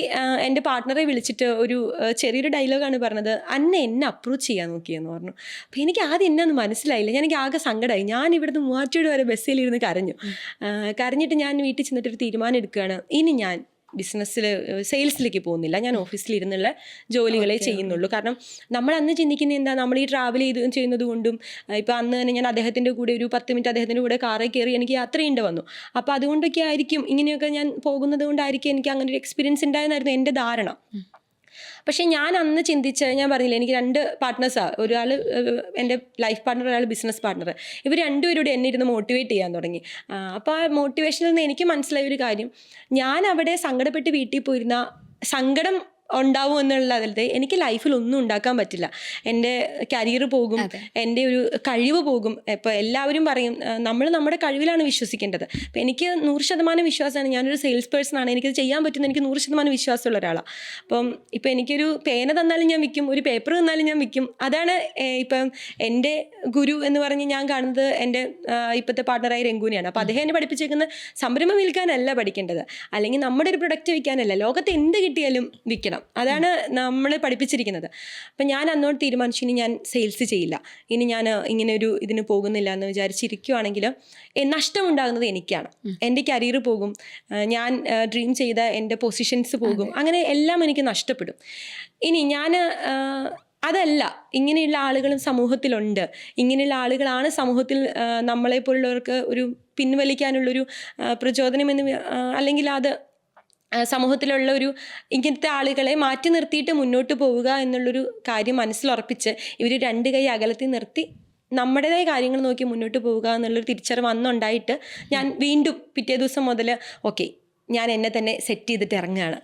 എൻ്റെ പാർട്ട്ണറെ വിളിച്ചിട്ട് ഒരു ചെറിയൊരു ഡയലോഗാണ് പറഞ്ഞത്, എന്നെ അപ്രോച്ച് ചെയ്യാൻ നോക്കിയെന്ന് പറഞ്ഞു. അപ്പോൾ എനിക്ക് ആദ്യം എന്നൊന്നും മനസ്സിലായില്ല. എനിക്ക് ആകെ സങ്കടമായി. ഞാൻ ഇവിടുന്ന് മൂവാറ്റുപുഴ വരെ ബസ്സിലിരുന്ന് കരഞ്ഞിട്ട് ഞാൻ വീട്ടിൽ ചെന്നിട്ടൊരു തീരുമാനം എടുക്കുകയാണ്, ഇനി ഞാൻ സെയിൽസിലേക്ക് പോകുന്നില്ല, ഞാൻ ഓഫീസിലിരുന്നുള്ള ജോലികളെ ചെയ്യുന്നുള്ളൂ. കാരണം നമ്മൾ അന്ന് ചിന്തിക്കുന്നത് എന്താ, നമ്മൾ ഈ ട്രാവൽ ചെയ്യുന്നത് കൊണ്ടും ഇപ്പോൾ അന്ന് തന്നെ ഞാൻ അദ്ദേഹത്തിൻ്റെ കൂടെ ഒരു 10 മിനിറ്റ് അദ്ദേഹത്തിൻ്റെ കൂടെ കാറിൽ കയറി എനിക്ക് യാത്ര ചെയ്യേണ്ടി വന്നു. അപ്പോൾ അതുകൊണ്ടൊക്കെ ആയിരിക്കും, ഇങ്ങനെയൊക്കെ ഞാൻ പോകുന്നത് കൊണ്ടായിരിക്കും എനിക്ക് അങ്ങനെ ഒരു എക്സ്പീരിയൻസ് ഉണ്ടായെന്നായിരുന്നു എൻ്റെ ധാരണ. പക്ഷേ ഞാൻ അന്ന് ഞാൻ പറഞ്ഞില്ല, എനിക്ക് 2 പാർട്ട്നേഴ്സാണ്. ഒരാൾ എൻ്റെ ലൈഫ് പാർട്ട്ണർ, ഒരാൾ ബിസിനസ് പാർട്ട്ണർ. ഇവർ രണ്ടുപേരോട് എന്നെ ഇരുന്ന് മോട്ടിവേറ്റ് ചെയ്യാൻ തുടങ്ങി. അപ്പോൾ ആ മോട്ടിവേഷനിൽ നിന്ന് എനിക്ക് മനസ്സിലായ ഒരു കാര്യം, ഞാൻ അവിടെ സങ്കടപ്പെട്ട് വീട്ടിൽ പോയിരുന്ന സങ്കടം ഉണ്ടാവും എന്നുള്ളത് എനിക്ക് ലൈഫിൽ ഒന്നും ഉണ്ടാക്കാൻ പറ്റില്ല. എൻ്റെ കരിയർ പോകും, എൻ്റെ ഒരു കഴിവ് പോകും. ഇപ്പോൾ എല്ലാവരും പറയും നമ്മൾ നമ്മുടെ കഴിവിലാണ് വിശ്വസിക്കേണ്ടത്. അപ്പം എനിക്ക് 100% വിശ്വാസമാണ്. ഞാനൊരു സെയിൽസ് പേഴ്സൺ ആണ്, എനിക്കത് ചെയ്യാൻ പറ്റുന്ന എനിക്ക് 100% വിശ്വാസമുള്ള ഒരാളാണ്. അപ്പം ഇപ്പം എനിക്കൊരു പേന തന്നാലും ഞാൻ വിൽക്കും, ഒരു പേപ്പർ തന്നാലും ഞാൻ വിൽക്കും. അതാണ് ഇപ്പം എൻ്റെ ഗുരു എന്ന് പറഞ്ഞ് ഞാൻ കാണുന്നത് എൻ്റെ ഇപ്പോഴത്തെ പാർട്ണറായ രംഗൂനെയാണ്. അപ്പോൾ അദ്ദേഹം എന്നെ പഠിപ്പിച്ചേക്കുന്ന സംരംഭം വിൽക്കാനല്ല പഠിക്കേണ്ടത്, അല്ലെങ്കിൽ നമ്മുടെ ഒരു പ്രൊഡക്റ്റ് വിൽക്കാനല്ല, ലോകത്ത് എന്ത് കിട്ടിയാലും വിൽക്കണം. അതാണ് നമ്മൾ പഠിപ്പിച്ചിരിക്കുന്നത്. അപ്പം ഞാൻ അന്നോട് തീരുമാനിച്ചു ഇനി ഞാൻ സെയിൽസ് ചെയ്യില്ല, ഇനി ഞാൻ ഇങ്ങനെ ഒരു ഇതിന് പോകുന്നില്ല എന്ന് വിചാരിച്ചിരിക്കുകയാണെങ്കിൽ നഷ്ടമുണ്ടാകുന്നത് എനിക്കാണ്. എൻ്റെ കരിയർ പോകും, ഞാൻ ഡ്രീം ചെയ്ത എൻ്റെ പൊസിഷൻസ് പോകും, അങ്ങനെ എല്ലാം എനിക്ക് നഷ്ടപ്പെടും. ഇനി ഞാൻ അതല്ല, ഇങ്ങനെയുള്ള ആളുകളും സമൂഹത്തിലുണ്ട്, ഇങ്ങനെയുള്ള ആളുകളാണ് സമൂഹത്തിൽ നമ്മളെപ്പോലുള്ളവർക്ക് ഒരു പിൻവലിക്കാനുള്ളൊരു പ്രചോദനമെന്ന്, അല്ലെങ്കിൽ അത് സമൂഹത്തിലുള്ള ഒരു ഇങ്ങനത്തെ ആളുകളെ മാറ്റി നിർത്തിയിട്ട് മുന്നോട്ട് പോവുക എന്നുള്ളൊരു കാര്യം മനസ്സിലുറപ്പിച്ച് ഇവർ 2 കൈ അകലത്തിൽ നിർത്തി നമ്മുടേതായ കാര്യങ്ങൾ നോക്കി മുന്നോട്ട് പോവുക എന്നുള്ളൊരു തിരിച്ചറിവ് അന്നുണ്ടായിട്ട് ഞാൻ വീണ്ടും പിറ്റേ ദിവസം മുതൽ ഓക്കെ, ഞാൻ എന്നെ തന്നെ സെറ്റ് ചെയ്തിട്ട് ഇറങ്ങുകയാണ്.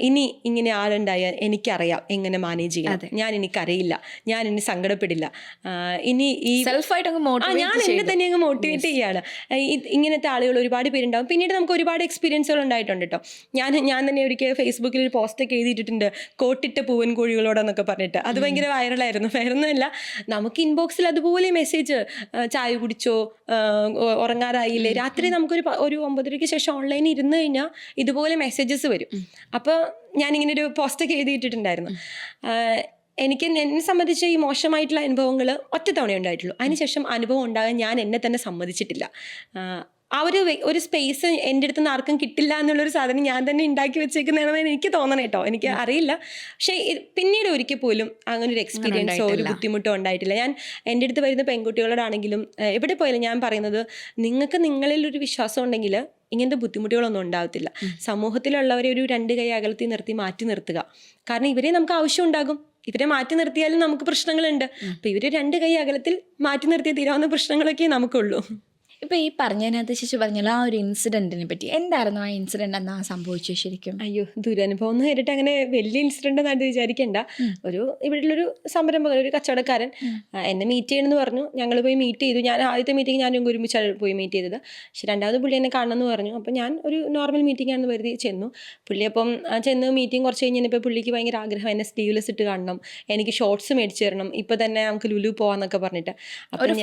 ഇനി ഇങ്ങനെ ആളുണ്ടായാൽ എനിക്കറിയാം എങ്ങനെ മാനേജ് ചെയ്യണം, ഞാൻ എനിക്കറിയില്ല, ഞാൻ ഇനി സങ്കടപ്പെടില്ല, ഇനി ഈ ഞാൻ എന്നെ തന്നെ അങ്ങ് മോട്ടിവേറ്റ് ചെയ്യാണ്. ഇങ്ങനത്തെ ആളുകൾ ഒരുപാട് പേരുണ്ടാവും. പിന്നീട് നമുക്ക് ഒരുപാട് എക്സ്പീരിയൻസുകൾ ഉണ്ടായിട്ടുണ്ട് കേട്ടോ. ഞാൻ തന്നെ ഒരിക്കൽ ഫേസ്ബുക്കിൽ ഒരു പോസ്റ്റൊക്കെ എഴുതിയിട്ടുണ്ട്, കോട്ടിട്ട പൂവൻ കോഴികളോടെന്നൊക്കെ പറഞ്ഞിട്ട്. അത് ഭയങ്കര വൈറലായിരുന്നു. വേറൊന്നുമല്ല, നമുക്ക് ഇൻബോക്സിൽ അതുപോലെ മെസ്സേജ്, ചായ കുടിച്ചോ, ഉറങ്ങാറായില്ലേ, രാത്രി നമുക്കൊരു 9:30 ശേഷം ഓൺലൈനിൽ ഇരുന്ന് കഴിഞ്ഞാൽ ഇതുപോലെ മെസ്സേജസ് വരും. അപ്പോൾ ഞാനിങ്ങനെ ഒരു പോസ്റ്റൊക്കെ എഴുതിയിട്ടുണ്ടായിരുന്നു. എനിക്ക് എന്നെ സംബന്ധിച്ച് ഈ മോശമായിട്ടുള്ള അനുഭവങ്ങൾ ഒറ്റത്തവണ ഉണ്ടായിട്ടുള്ളൂ. അതിനുശേഷം അനുഭവം ഉണ്ടാകാൻ ഞാൻ എന്നെ തന്നെ സമ്മതിച്ചിട്ടില്ല. ആ ഒരു സ്പേസ് എൻ്റെ അടുത്ത് നിന്ന് ആർക്കും കിട്ടില്ല എന്നുള്ളൊരു സാധനം ഞാൻ തന്നെ ഉണ്ടാക്കി വെച്ചേക്കുന്നതാണെന്ന് എനിക്ക് തോന്നണം കേട്ടോ. എനിക്ക് അറിയില്ല, പക്ഷേ പിന്നീട് ഒരിക്കൽ പോലും അങ്ങനെ ഒരു എക്സ്പീരിയൻസോ ഒരു ബുദ്ധിമുട്ടോ ഉണ്ടായിട്ടില്ല. ഞാൻ എൻ്റെ അടുത്ത് വരുന്ന പെൺകുട്ടികളോടാണെങ്കിലും എവിടെ പോയാലും ഞാൻ പറയുന്നത്, നിങ്ങൾക്ക് നിങ്ങളിലൊരു വിശ്വാസം ഉണ്ടെങ്കിൽ ഇങ്ങനത്തെ ബുദ്ധിമുട്ടുകളൊന്നും ഉണ്ടാവത്തില്ല. സമൂഹത്തിലുള്ളവരെ ഒരു 2 കൈ അകലത്തിൽ നിർത്തി മാറ്റി നിർത്തുക. കാരണം ഇവരെ നമുക്ക് ആവശ്യം ഉണ്ടാകും, ഇവരെ മാറ്റി നിർത്തിയാലും നമുക്ക് പ്രശ്നങ്ങളുണ്ട്. അപ്പം ഇവർ 2 കൈ അകലത്തിൽ മാറ്റി നിർത്തി തീരാവുന്ന പ്രശ്നങ്ങളൊക്കെ നമുക്കുള്ളൂ. ഇപ്പം ഈ പറഞ്ഞതിനകത്ത് ശിശു പറഞ്ഞല്ലോ ആ ഒരു ഇൻസിഡൻറ്റിനെ പറ്റി, എന്തായിരുന്നു ആ ഇൻസിഡൻറ്റ്, എന്നാ സംഭവിച്ചത് ശരിക്കും? അയ്യോ, ദുരനുഭവം എന്ന് നേരിട്ട് അങ്ങനെ വലിയ ഇൻസിഡൻ്റ് എന്നായിട്ട് വിചാരിക്കേണ്ട. ഇവിടെയുള്ളൊരു സംരംഭകൻ, ഒരു കച്ചവടക്കാരൻ എന്നെ മീറ്റ് ചെയ്യണമെന്ന് പറഞ്ഞു. ഞങ്ങൾ പോയി മീറ്റ് ചെയ്തു. ഞാൻ ആദ്യത്തെ മീറ്റിംഗ് ഞാനും ഒരുമിച്ച് പോയി മീറ്റ് ചെയ്തത്. പക്ഷെ 2ാമത് പുള്ളി എന്നെ കാണണമെന്ന് പറഞ്ഞു. അപ്പം ഞാൻ ഒരു നോർമൽ മീറ്റിംഗ് ആണെന്ന് കരുതി ചെന്നു. പുള്ളി അപ്പം ചെന്ന് മീറ്റിംഗ് കുറച്ച് കഴിഞ്ഞപ്പോൾ പുള്ളിക്ക് ഭയങ്കര ആഗ്രഹം എന്നെ സ്ലീവ്ലെസ് ഇട്ട് കാണണം, എനിക്ക് ഷോർട്സ് മേടിച്ച് തരണം, ഇപ്പം തന്നെ നമുക്ക് ലുലു പോവാന്നൊക്കെ പറഞ്ഞിട്ട്. അപ്പം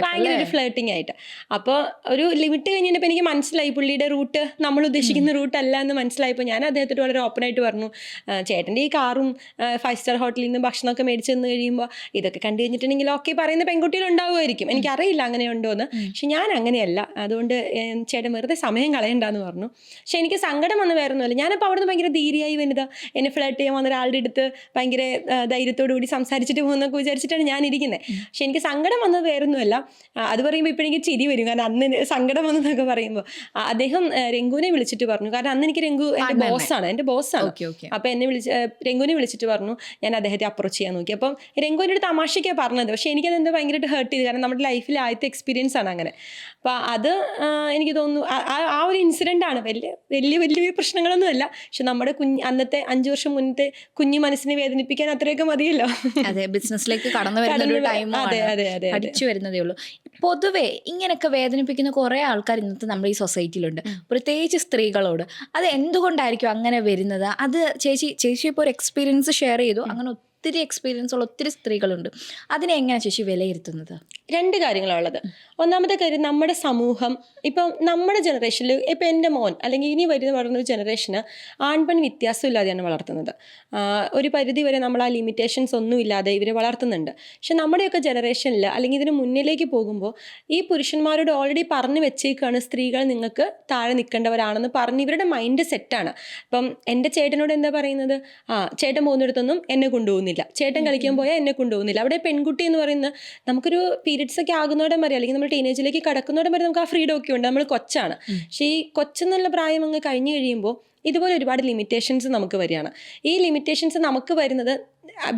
ഭയങ്കര ഒരു ഫ്ലേട്ടിങ് ആയിട്ട്. അപ്പോൾ ഒരു ലിമിറ്റ് കഴിഞ്ഞപ്പോൾ എനിക്ക് മനസ്സിലായി പുള്ളിയുടെ റൂട്ട് നമ്മൾ ഉദ്ദേശിക്കുന്ന റൂട്ടല്ല എന്ന് മനസ്സിലായപ്പോൾ ഞാൻ അദ്ദേഹത്തോട് വളരെ ഓപ്പണായിട്ട് പറഞ്ഞു, ചേട്ടൻ്റെ ഈ കാറും 5 സ്റ്റാർ ഹോട്ടലിൽ നിന്ന് ഭക്ഷണമൊക്കെ മേടിച്ച് തന്നു കഴിയുമ്പോൾ ഇതൊക്കെ കണ്ടു കഴിഞ്ഞിട്ടുണ്ടെങ്കിൽ ഓക്കെ പറയുന്ന പെൺകുട്ടികളുണ്ടാവുമായിരിക്കും, എനിക്കറിയില്ല അങ്ങനെ ഉണ്ടോ എന്ന്. പക്ഷെ ഞാൻ അങ്ങനെയല്ല, അതുകൊണ്ട് ചേട്ടൻ വെറുതെ സമയം കളയണ്ടെന്ന് പറഞ്ഞു. പക്ഷെ എനിക്ക് സങ്കടം വന്ന് വേറൊന്നുമല്ല. ഞാനപ്പോൾ അവിടുന്ന് ഭയങ്കര ധീരയായി വനിത, എന്നെ ഫ്ലർട്ട് ചെയ്യാൻ വന്ന ഒരാളുടെ അടുത്ത് ഭയങ്കര ധൈര്യത്തോടു കൂടി സംസാരിച്ചിട്ട് പോകുന്നൊക്കെ വിചാരിച്ചിട്ടാണ് ഞാൻ ഇരിക്കുന്നത്. പക്ഷെ എനിക്ക് സങ്കടം വന്നത് വേറൊന്നുമല്ല. അത് പറയുമ്പോൾ ഇപ്പോൾ എനിക്ക് ചിരി വരും, കാരണം അന്ന് സങ്കടം വന്നതൊക്കെ പറയുമ്പോൾ. അദ്ദേഹം രംഗുവിനെ വിളിച്ചിട്ട് പറഞ്ഞു, കാരണം അന്ന് എനിക്ക് രംഗു എൻ്റെ ബോസാണ്. അപ്പം എന്നെ രംഗുവിനെ വിളിച്ചിട്ട് പറഞ്ഞു ഞാൻ അദ്ദേഹത്തെ അപ്രോച്ച് ചെയ്യാൻ നോക്കി. അപ്പം രംഗുവിൻ്റെ ഒരു തമാശയ്ക്കാണ് പറഞ്ഞത്, പക്ഷേ എനിക്കതെന്തോ ഭയങ്കരമായിട്ട് ഹേർട്ട് ചെയ്തു, കാരണം നമ്മുടെ ലൈഫിൽ ആദ്യത്തെ എക്സ്പീരിയൻസ് ആണ് അങ്ങനെ. അപ്പം അത് എനിക്ക് തോന്നുന്നു ആ ഒരു ഇൻസിഡൻ്റ് ആണ്. വലിയ പ്രശ്നങ്ങളൊന്നുമല്ല, പക്ഷെ നമ്മുടെ അന്നത്തെ 5 വർഷം മുന്നത്തെ കുഞ്ഞു മനസ്സിനെ വേദനിപ്പിക്കാൻ അത്രയൊക്കെ മതിയല്ലോ. അതെ, ബിസിനസ്സിലേക്ക് കടന്നു വരുന്നതേ ഉള്ളൂ. പൊതുവെ ഇങ്ങനെയൊക്കെ വേദനിപ്പിക്കുന്ന കുറേ ആൾക്കാർ ഇന്നത്തെ നമ്മുടെ ഈ സൊസൈറ്റിയിലുണ്ട്, പ്രത്യേകിച്ച് സ്ത്രീകളോട്. അത് എന്തുകൊണ്ടായിരിക്കും അങ്ങനെ വരുന്നത്? അത് ചേച്ചി ഇപ്പോൾ ഒരു എക്സ്പീരിയൻസ് ഷെയർ ചെയ്തു, അങ്ങനെ ഒത്തിരി എക്സ്പീരിയൻസ് ഉള്ള ഒത്തിരി സ്ത്രീകളുണ്ട്. അതിനെ എങ്ങനെയാണ് ചേച്ചി വിലയിരുത്തുന്നത്? 2 കാര്യങ്ങളുള്ളത്. ഒന്നാമത്തെ കാര്യം, നമ്മുടെ സമൂഹം ഇപ്പം നമ്മുടെ ജനറേഷനിൽ ഇപ്പം എൻ്റെ മോൻ അല്ലെങ്കിൽ ഇനി വളർന്നൊരു ജനറേഷന് ആൺപെൺ വ്യത്യാസമില്ലാതെയാണ് വളർത്തുന്നത്. ഒരു പരിധി വരെ നമ്മൾ ആ ലിമിറ്റേഷൻസ് ഒന്നും ഇല്ലാതെ ഇവരെ വളർത്തുന്നുണ്ട്. പക്ഷെ നമ്മുടെയൊക്കെ ജനറേഷനിൽ അല്ലെങ്കിൽ ഇതിന് മുന്നിലേക്ക് പോകുമ്പോൾ ഈ പുരുഷന്മാരോട് ഓൾറെഡി പറഞ്ഞു വെച്ചേക്കാണ് സ്ത്രീകൾ നിങ്ങൾക്ക് താഴെ നിൽക്കേണ്ടവരാണെന്ന് പറഞ്ഞ് ഇവരുടെ മൈൻഡ് സെറ്റാണ്. ഇപ്പം എൻ്റെ ചേട്ടനോട് എന്താ പറയുന്നത്, ചേട്ടൻ പോകുന്നിടത്തൊന്നും എന്നെ കൊണ്ടുപോകുന്നില്ല, ചേട്ടൻ കളിക്കാൻ പോയാൽ എന്നെ കൊണ്ടുപോകുന്നില്ല. അവിടെ പെൺകുട്ടി എന്ന് പറയുന്നത് നമുക്കൊരു പീരിയഡ്സ് ഒക്കെ ആകുന്നോടം വരെ അല്ലെങ്കിൽ നമ്മൾ ടീനേജിലേക്ക് കടക്കുന്നോടം വരെ നമുക്ക് ആ ഫ്രീഡം ഒക്കെ ഉണ്ട്, നമ്മൾ കൊച്ചാണ്. പക്ഷേ ഈ കൊച്ചെന്നുള്ള പ്രായം അങ്ങ് കഴിഞ്ഞ് കഴിയുമ്പോൾ ഇതുപോലെ ഒരുപാട് ലിമിറ്റേഷൻസ് നമുക്ക് വരികയാണ്. ഈ ലിമിറ്റേഷൻസ് നമുക്ക് വരുന്നത്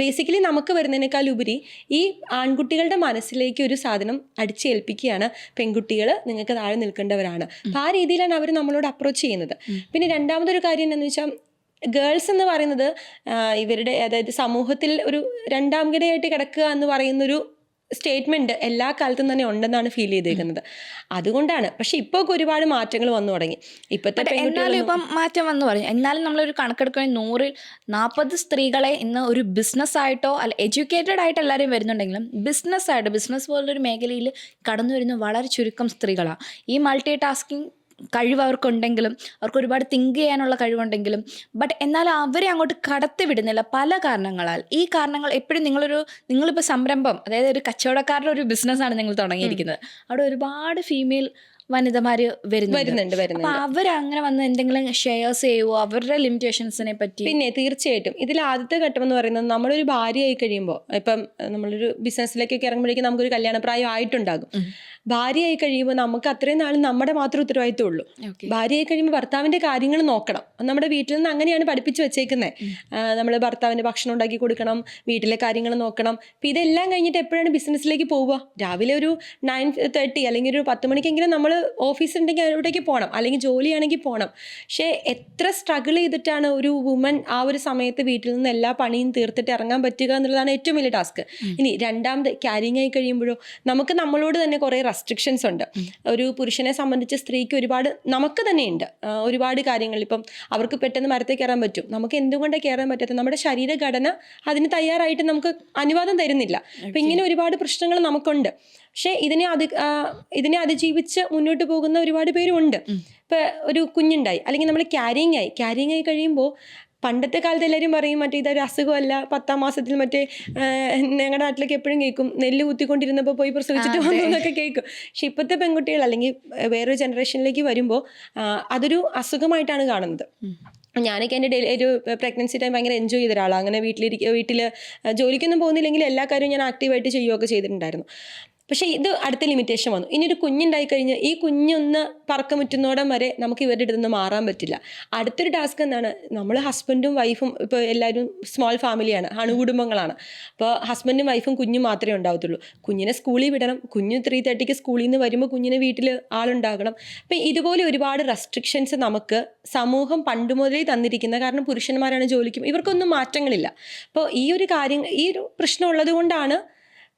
ബേസിക്കലി നമുക്ക് വരുന്നതിനേക്കാൾ ഉപരി ഈ ആൺകുട്ടികളുടെ മനസ്സിലേക്ക് ഒരു സാധനം അടിച്ചേൽപ്പിക്കുകയാണ്, പെൺകുട്ടികൾ നിങ്ങൾക്ക് താഴെ നിൽക്കേണ്ടവരാണ്. അപ്പം ആ രീതിയിലാണ് അവർ നമ്മളോട് അപ്രോച്ച് ചെയ്യുന്നത്. പിന്നെ 2ാമതൊരു കാര്യം എന്താണെന്ന് വെച്ചാൽ, ഗേൾസ് എന്ന് പറയുന്നത് ഇവരുടെ അതായത് സമൂഹത്തിൽ ഒരു രണ്ടാംകിടയായിട്ട് കിടക്കുക എന്ന് പറയുന്നൊരു സ്റ്റേറ്റ്മെന്റ് എല്ലാ കാലത്തും തന്നെ ഉണ്ടെന്നാണ് ഫീൽ ചെയ്തേക്കുന്നത്. അതുകൊണ്ടാണ്. പക്ഷെ ഇപ്പോൾ ഒരുപാട് മാറ്റങ്ങൾ വന്നു തുടങ്ങി. ഇപ്പോഴത്തെ എന്നാലും ഇപ്പം മാറ്റം വന്നു പറഞ്ഞു. എന്നാലും നമ്മളൊരു കണക്കെടുക്കുകയാണെങ്കിൽ 140 സ്ത്രീകളെ ഇന്ന് ഒരു ബിസിനസ്സായിട്ടോ അല്ല എഡ്യൂക്കേറ്റഡ് ആയിട്ട് എല്ലാവരും വരുന്നുണ്ടെങ്കിലും ബിസിനസ് പോലൊരു മേഖലയിൽ കടന്നു വരുന്ന വളരെ ചുരുക്കം സ്ത്രീകളാണ്. ഈ മൾട്ടി ടാസ്കിങ് കഴിവ് അവർക്കുണ്ടെങ്കിലും അവർക്ക് ഒരുപാട് തിങ്ക് ചെയ്യാനുള്ള കഴിവുണ്ടെങ്കിലും എന്നാലും അവരെ അങ്ങോട്ട് കടത്തി വിടുന്നില്ല പല കാരണങ്ങളാൽ. ഈ കാരണങ്ങൾ എപ്പോഴും നിങ്ങളിപ്പോൾ സംരംഭം, അതായത് ഒരു കച്ചവടക്കാരുടെ ഒരു ബിസിനസ്സാണ് നിങ്ങൾ തുടങ്ങിയിരിക്കുന്നത്. അവിടെ ഒരുപാട് ഫീമെയിൽ വനിതമാര് വരുന്നുണ്ട്. അപ്പൊ അവരങ്ങനെ വന്ന് എന്തെങ്കിലും ഷെയർസ് ചെയ്യുമോ അവരുടെ ലിമിറ്റേഷൻസിനെ പറ്റി? പിന്നെ തീർച്ചയായിട്ടും ഇതിൽ ആദ്യത്തെ ഘട്ടം എന്ന് പറയുന്നത് നമ്മളൊരു ഭാര്യയായി കഴിയുമ്പോൾ, ഇപ്പം നമ്മളൊരു ബിസിനസ്സിലേക്കൊക്കെ ഇറങ്ങുമ്പോഴേക്കും നമുക്കൊരു കല്യാണപ്രായം ആയിട്ടുണ്ടാകും. ഭാര്യയായി കഴിയുമ്പോൾ നമുക്ക് അത്രയും നാൾ നമ്മുടെ മാത്രം ഉത്തരവാദിത്വം ഉള്ളൂ. ഭാര്യയായി കഴിയുമ്പോൾ ഭർത്താവിന്റെ കാര്യങ്ങൾ നോക്കണം. നമ്മുടെ വീട്ടിൽ നിന്ന് അങ്ങനെയാണ് പഠിപ്പിച്ചു വെച്ചേക്കുന്നത്. നമ്മൾ ഭർത്താവിന് ഭക്ഷണം ഉണ്ടാക്കി കൊടുക്കണം, വീട്ടിലെ കാര്യങ്ങൾ നോക്കണം. അപ്പം ഇതെല്ലാം കഴിഞ്ഞിട്ട് എപ്പോഴാണ് ബിസിനസ്സിലേക്ക് പോവുക? രാവിലെ ഒരു 9:30 അല്ലെങ്കിൽ ഒരു 10 മണിക്കെങ്കിലും നമ്മൾ ഓഫീസ് ഉണ്ടെങ്കിൽ അവിടേക്ക് പോകണം, അല്ലെങ്കിൽ ജോലിയാണെങ്കിൽ പോകണം. പക്ഷേ എത്ര സ്ട്രഗിൾ ചെയ്തിട്ടാണ് ഒരു വുമൻ ആ ഒരു സമയത്ത് വീട്ടിൽ നിന്ന് എല്ലാ പണിയും തീർത്തിട്ട് ഇറങ്ങാൻ പറ്റുക എന്നുള്ളതാണ് ഏറ്റവും വലിയ ടാസ്ക്. ഇനി രണ്ടാമത് ക്യാരിങ് ആയി കഴിയുമ്പോഴോ നമുക്ക് നമ്മളോട് തന്നെ കുറേ റെസ്ട്രിക്ഷൻസ് ഉണ്ട്. ഒരു പുരുഷനെ സംബന്ധിച്ച് സ്ത്രീക്ക് നമുക്ക് തന്നെയുണ്ട് ഒരുപാട് കാര്യങ്ങൾ. ഇപ്പം അവർക്ക് പെട്ടെന്ന് മരത്തിൽ കയറാൻ പറ്റും, നമുക്ക് എന്തുകൊണ്ടാണ് കയറാൻ പറ്റാത്തത്? നമ്മുടെ ശരീരഘടന അതിന് തയ്യാറായിട്ട് നമുക്ക് അനുവാദം തരുന്നില്ല. അപ്പം ഇങ്ങനെ ഒരുപാട് പ്രശ്നങ്ങൾ നമുക്കുണ്ട്. പക്ഷേ ഇതിനെ അതിജീവിച്ച് മുന്നോട്ട് പോകുന്ന ഒരുപാട് പേരുണ്ട്. ഇപ്പം ഒരു കുഞ്ഞുണ്ടായി അല്ലെങ്കിൽ നമ്മൾ ക്യാരിങ് ആയി കഴിയുമ്പോൾ പണ്ടത്തെ കാലത്ത് എല്ലാവരും പറയും മറ്റേ ഇതൊരു അസുഖമല്ല, 10ാം മാസത്തിൽ മറ്റേ ഞങ്ങളുടെ നാട്ടിലേക്ക് എപ്പോഴും കേൾക്കും നെല്ല് കുത്തിക്കൊണ്ടിരുന്നപ്പോൾ പോയി പ്രസവിച്ചിട്ട് വന്നു എന്നൊക്കെ കേൾക്കും. പക്ഷെ ഇപ്പോഴത്തെ പെൺകുട്ടികൾ അല്ലെങ്കിൽ വേറൊരു ജനറേഷനിലേക്ക് വരുമ്പോൾ അതൊരു അസുഖമായിട്ടാണ് കാണുന്നത്. ഞാനൊക്കെ എൻ്റെ ഒരു പ്രഗ്നൻസി ടൈം ഭയങ്കര എൻജോയ് ചെയ്ത ഒരാളാണ്. അങ്ങനെ വീട്ടിൽ ജോലിക്കൊന്നും പോകുന്നില്ലെങ്കിൽ എല്ലാ കാര്യവും ഞാൻ ആക്റ്റീവായിട്ട് ചെയ്യുകയൊക്കെ ചെയ്തിട്ടുണ്ടായിരുന്നു. പക്ഷേ ഇത് അടുത്ത ലിമിറ്റേഷൻ വന്നു. ഇനി ഒരു കുഞ്ഞുണ്ടായി കഴിഞ്ഞ് ഈ കുഞ്ഞൊന്ന് പറക്കമുറ്റുന്നോടം വരെ നമുക്ക് ഇവരുടെ അടുത്ത് നിന്ന് മാറാൻ പറ്റില്ല. അടുത്തൊരു ടാസ്ക് എന്താണ്? നമ്മൾ ഹസ്ബൻഡും വൈഫും ഇപ്പോൾ എല്ലാവരും സ്മോൾ ഫാമിലിയാണ്, അണുകുടുംബങ്ങളാണ്. അപ്പോൾ ഹസ്ബൻഡും വൈഫും കുഞ്ഞും മാത്രമേ ഉണ്ടാവത്തുള്ളൂ. കുഞ്ഞിനെ സ്കൂളിൽ വിടണം, കുഞ്ഞ് 3:30 സ്കൂളിൽ നിന്ന് വരുമ്പോൾ കുഞ്ഞിനെ വീട്ടിൽ ആളുണ്ടാകണം. അപ്പം ഇതുപോലെ ഒരുപാട് റെസ്ട്രിക്ഷൻസ് നമുക്ക് സമൂഹം പണ്ട് മുതലേ തന്നിരിക്കുന്ന, കാരണം പുരുഷന്മാരാണ് ജോലിക്കും, ഇവർക്കൊന്നും മാറ്റങ്ങളില്ല. അപ്പോൾ ഈ ഒരു പ്രശ്നം ഉള്ളത് കൊണ്ടാണ്